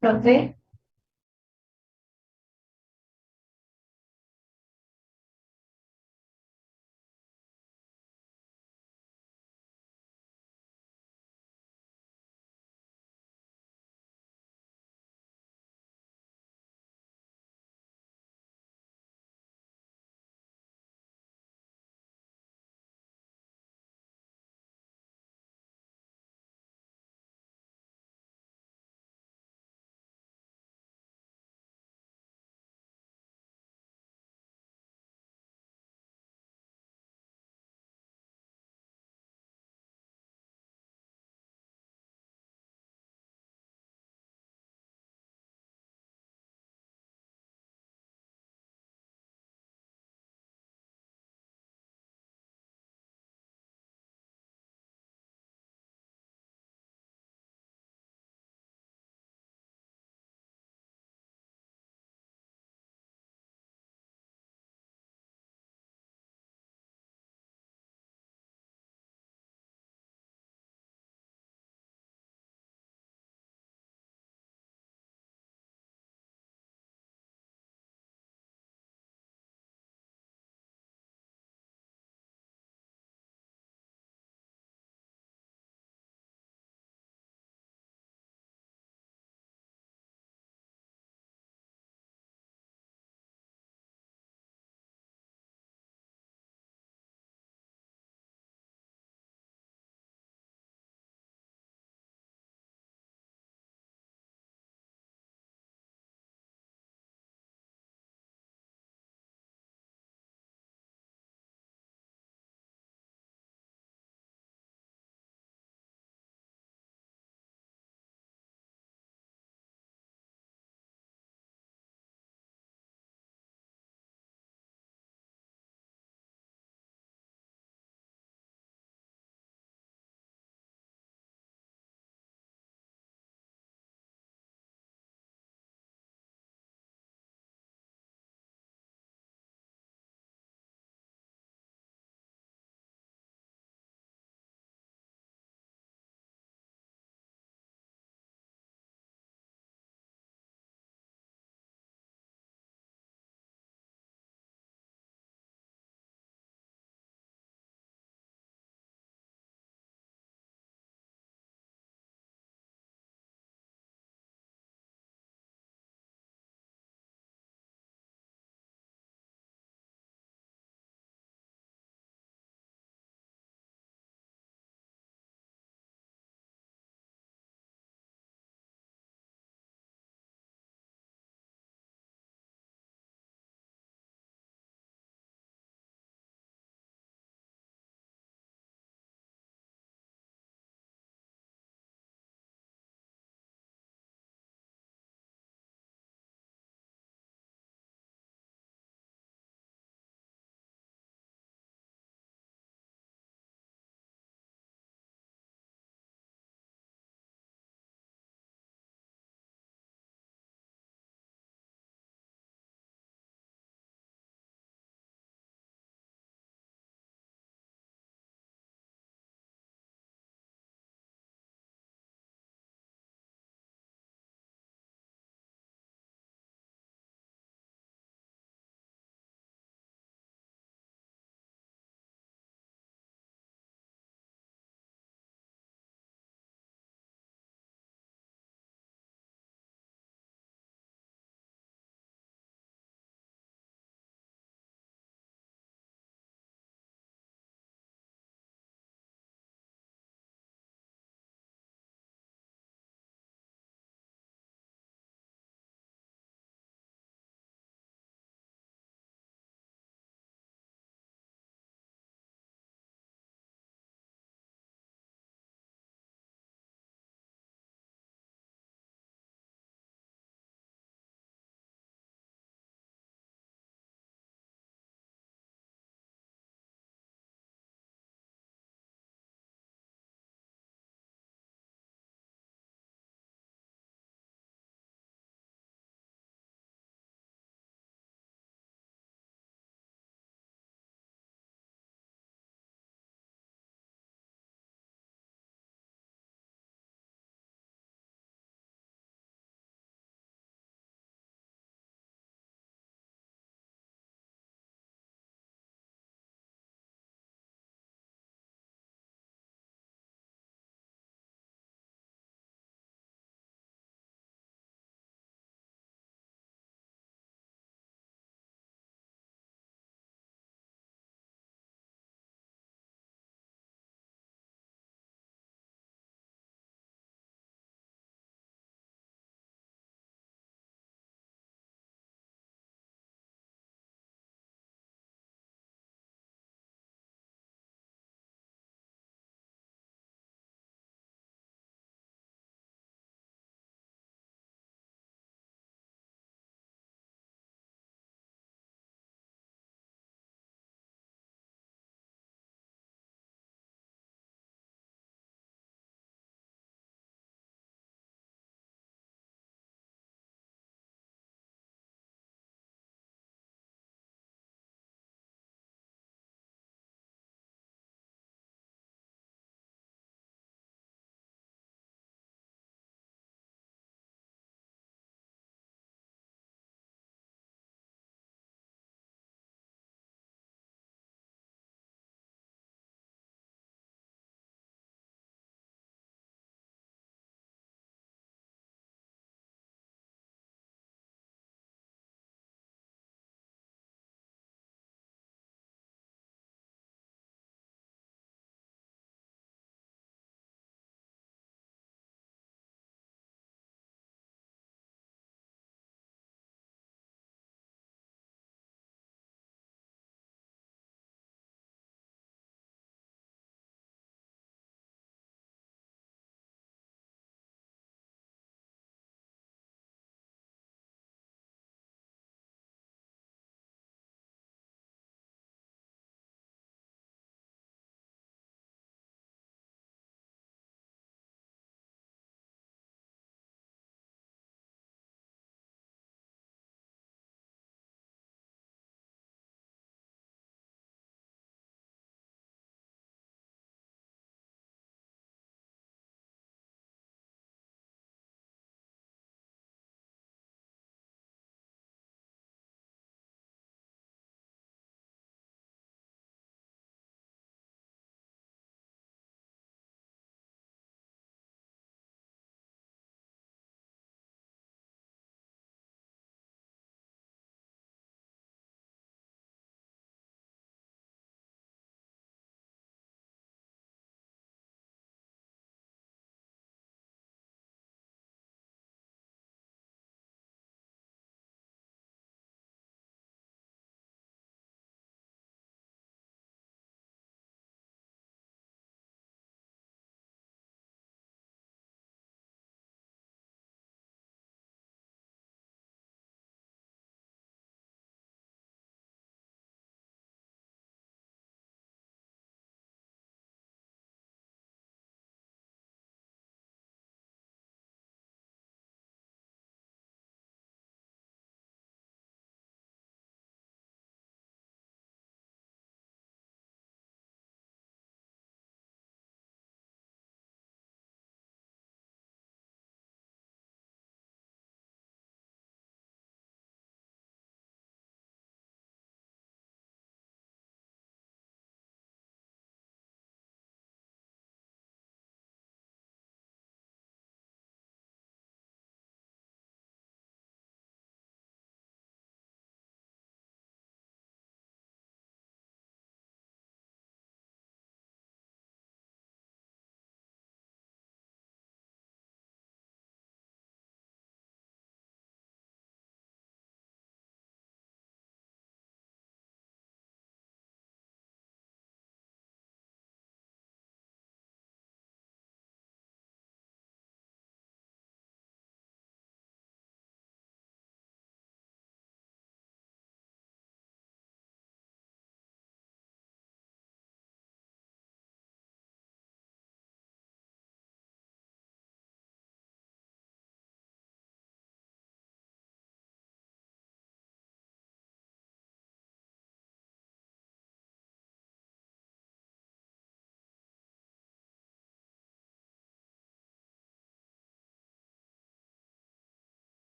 Profe,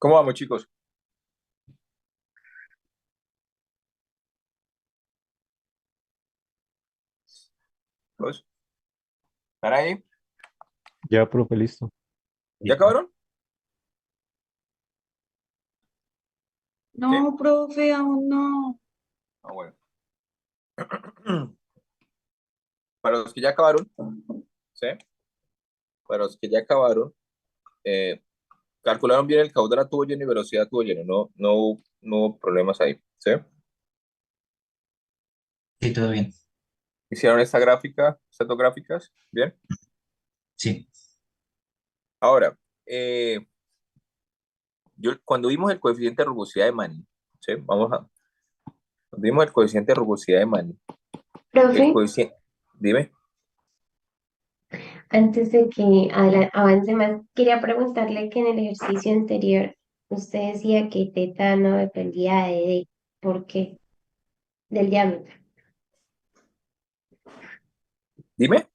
¿Cómo vamos, chicos? ¿Todos? ¿Están ahí? Ya, profe, listo. ¿Ya acabaron? No, profe, aún no. Ah, bueno. Para los que ya acabaron, ¿sí? Para los que ya acabaron, calcularon bien el caudal a tubo lleno y velocidad a tubo lleno. No hubo problemas ahí, ¿sí? Sí, todo bien. Hicieron esta gráfica, estas dos gráficas, ¿bien? Sí. Ahora, cuando vimos el coeficiente de rugosidad de Manning, ¿sí? Cuando vimos el coeficiente de rugosidad de Manning, el Profe, coeficiente, dime, antes de que avance más, quería preguntarle que en el ejercicio anterior usted decía que teta no dependía de D. ¿Por qué? Del diámetro. dime.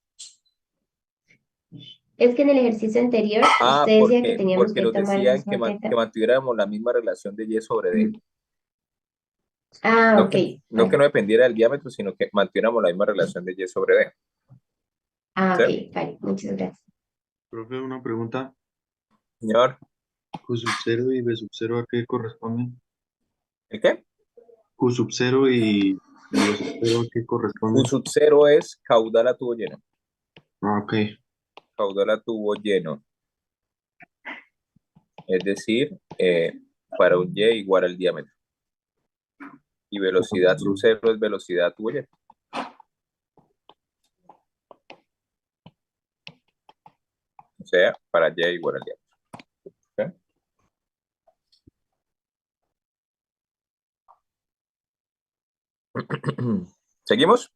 Es que en el ejercicio anterior Ah, usted decía que teníamos porque que nos tomar decían que, misma teta. que mantuviéramos la misma relación de Y sobre D. Ah, No ok. que, no que Vale. no dependiera del diámetro, sino que mantuviéramos la misma relación de Y sobre D. Ah, ¿Sí? ok, vale. Muchas gracias. Profe, una pregunta. Señor, Q sub 0 y B sub 0, ¿a qué corresponden? ¿el qué? Q sub 0 y B sub 0, ¿a qué Q corresponden? sub 0 es caudal a tubo lleno. Ah, ok. Caudal a tubo lleno. Es decir, para un Y igual al diámetro. Y velocidad sub 0 es velocidad a tubo lleno. O sea, para Y igual al diámetro. ¿Ok? ¿Seguimos?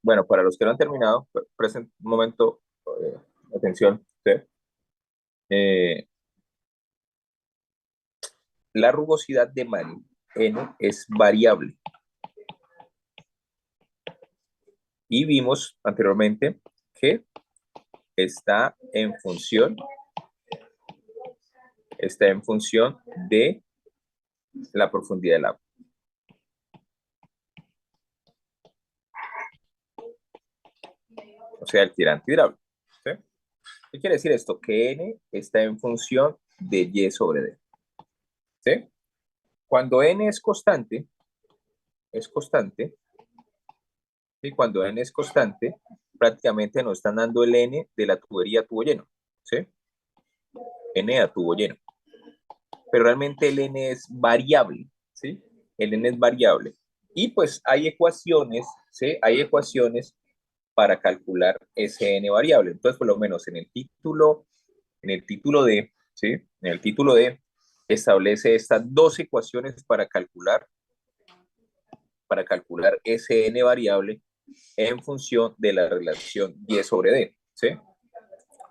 Bueno, para los que no han terminado, presten un momento, atención. ¿Sí? La rugosidad de Manning, N, es variable. Y vimos anteriormente que está en función de la profundidad del agua. O sea, el tirante hidráulico. ¿Sí? ¿Qué quiere decir esto? Que N está en función de Y sobre D. ¿Sí? Cuando N es constante, y cuando N es constante, prácticamente nos están dando el N de la tubería a tubo lleno. ¿Sí? N a tubo lleno. Pero realmente el N es variable. ¿Sí? El N es variable. Y pues hay ecuaciones, ¿sí? Hay ecuaciones para calcular ese N variable. Entonces, por lo menos en el título D, ¿sí? En el título D establece estas dos ecuaciones para calcular ese N variable en función de la relación Y sobre D, ¿sí?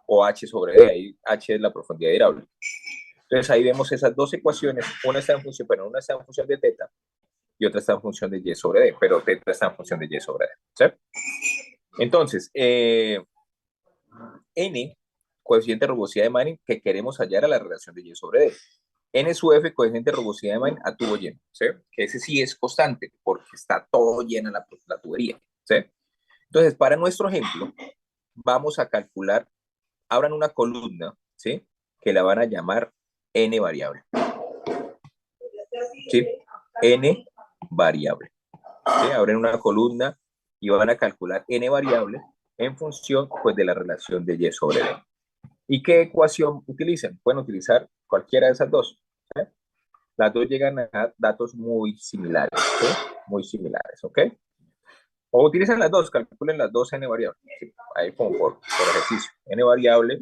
O H sobre D, ahí H es la profundidad hidráulica. Entonces ahí vemos esas dos ecuaciones, una está en función, pero una está en función de teta y otra está en función de Y sobre D, pero teta está en función de Y sobre D, ¿sí? Entonces, N, coeficiente de rugosidad de Manning, que queremos hallar a la relación de Y sobre D. N sub F, coeficiente de rugosidad de Manning a tubo lleno, ¿sí? Que ese sí es constante, porque está todo llena la tubería, ¿sí? Entonces, para nuestro ejemplo, vamos a calcular, abran una columna, ¿sí? Que la van a llamar N variable, ¿sí? N variable, ¿sí? Abren una columna y van a calcular N variable en función, pues, de la relación de Y sobre D. ¿Y qué ecuación utilizan? Pueden utilizar cualquiera de esas dos. ¿Sí? Las dos llegan a datos muy similares, ¿sí? Muy similares, ¿ok? O utilizan las dos, calculen las dos N variables. ¿Sí? Ahí como por ejercicio. N variable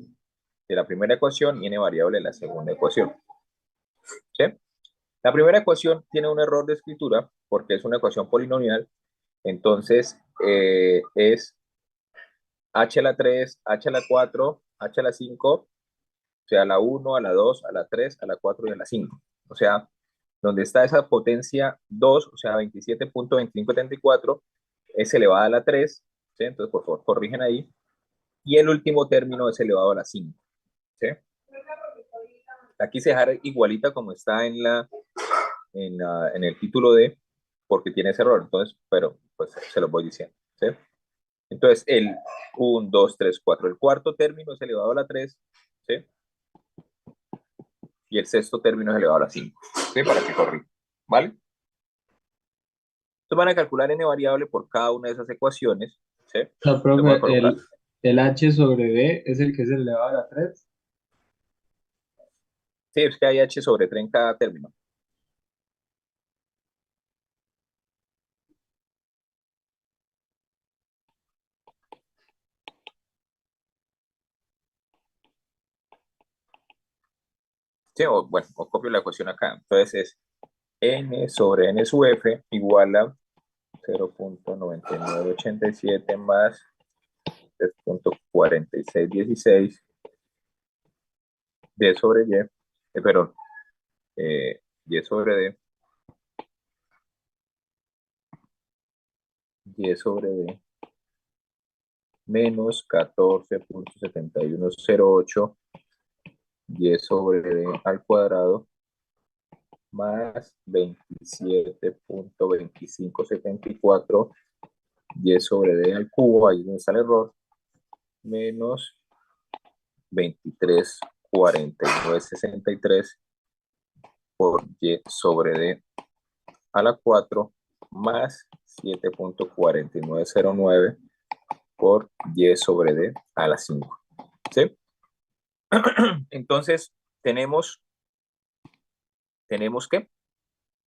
de la primera ecuación y N variable de la segunda ecuación. ¿Sí? La primera ecuación tiene un error de escritura porque es una ecuación polinomial. Entonces, es h a la 3, h a la 4, h a la 5, o sea, a la 1, a la 2, a la 3, a la 4 y a la 5. O sea, donde está esa potencia 2, o sea, 27.2574, es elevada a la 3, ¿sí? Entonces, por favor, corrigen ahí. Y el último término es elevado a la 5, ¿sí? La quise dejar igualita como está en el título D, porque tiene ese error, entonces, pero pues se lo voy diciendo, ¿sí? Entonces, el 1, 2, 3, 4, el cuarto término es elevado a la 3, ¿sí? Y el sexto término es elevado a la 5, ¿sí? Para que corrija, ¿vale? Entonces van a calcular n variable por cada una de esas ecuaciones, ¿sí? No, Entonces voy a profe, colocar, el H sobre D es el que es elevado a la 3. sí, es que hay h sobre 3 en cada término. Sí, o, bueno, os copio la ecuación acá. Entonces es n sobre n sub f igual a 0.9987 más 3.4616 d sobre y, perdón, y sobre d, y sobre d menos 14.7108 y sobre d al cuadrado más 27.2574 y sobre d al cubo, ahí donde está el error, menos 23.4963 por y sobre d a la 4 más 7.4909 por y sobre d a la 5. ¿Sí? Entonces, tenemos que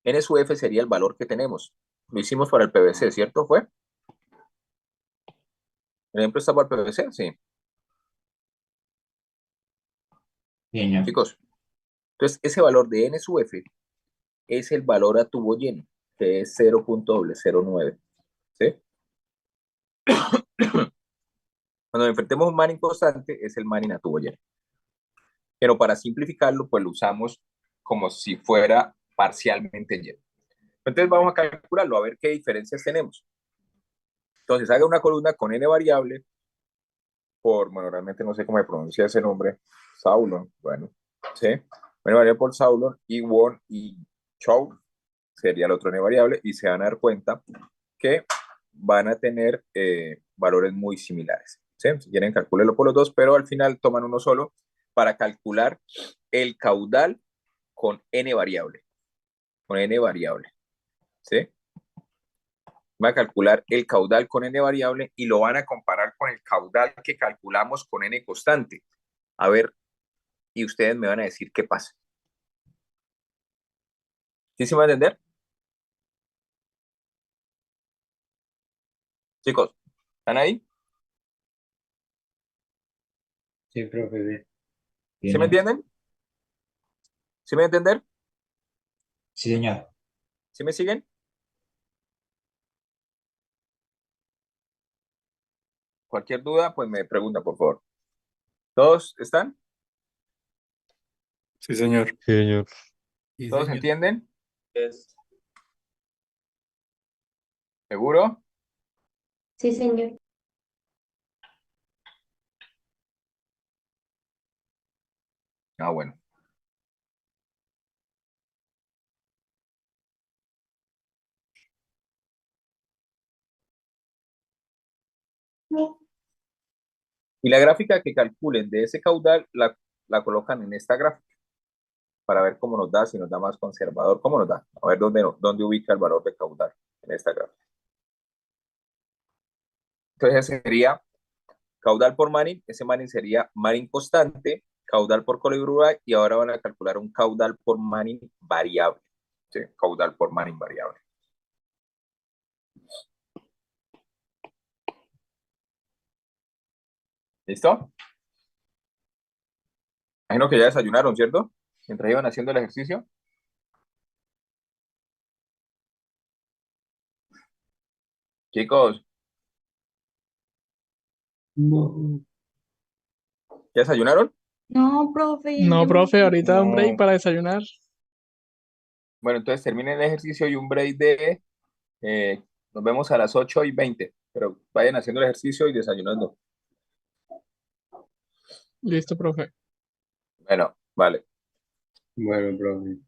n sub f sería el valor que tenemos. Lo hicimos para el PVC, ¿cierto? ¿Fue? ¿El ejemplo está para el PVC? Sí. Señor. Chicos, entonces ese valor de n sub f es el valor a tubo lleno, que es 0.009. ¿Sí? Cuando enfrentemos un Manning constante, es el Manning a tubo lleno. Pero para simplificarlo, pues lo usamos como si fuera parcialmente lleno. Entonces vamos a calcularlo, a ver qué diferencias tenemos. Entonces haga una columna con n variable por, bueno, realmente no sé cómo se pronuncia ese nombre, Saulon, bueno, ¿sí? N variable por Saulon, y Won y Chow sería el otro n variable, y se van a dar cuenta que van a tener valores muy similares, ¿sí? Si quieren, calculenlo por los dos, pero al final toman uno solo para calcular el caudal con n variable, ¿sí? Va a calcular el caudal con n variable y lo van a comparar con el caudal que calculamos con n constante. A ver, y ustedes me van a decir qué pasa. ¿Sí se va a entender? Chicos, ¿están ahí? Sí, profe, sí. ¿Sí me Señor. entienden? ¿Sí me entender? Sí, señor. ¿Sí me siguen? Cualquier duda, pues me pregunta, por favor. ¿Todos están? Sí, señor. Sí, señor. ¿Todos entienden? ¿Seguro? Sí, señor. Ah, bueno. Y la gráfica que calculen de ese caudal la colocan en esta gráfica para ver cómo nos da, si nos da más conservador, cómo nos da. A ver dónde ubica el valor de caudal en esta gráfica. Entonces sería caudal por Manning, ese Manning sería Manning constante, caudal por Colibri, y ahora van a calcular un caudal por Manning variable. ¿Sí? Caudal por Manning variable. ¿Listo? Imagino que ya desayunaron, ¿cierto? Mientras iban haciendo el ejercicio. Chicos, No. ¿ya desayunaron? No, profe, No, yo me profe, ahorita un break No. para desayunar. Bueno, entonces terminen el ejercicio y un break de... eh, nos vemos a las 8:20, pero vayan haciendo el ejercicio y desayunando. Listo, profe. Bueno, vale. Bueno, profe.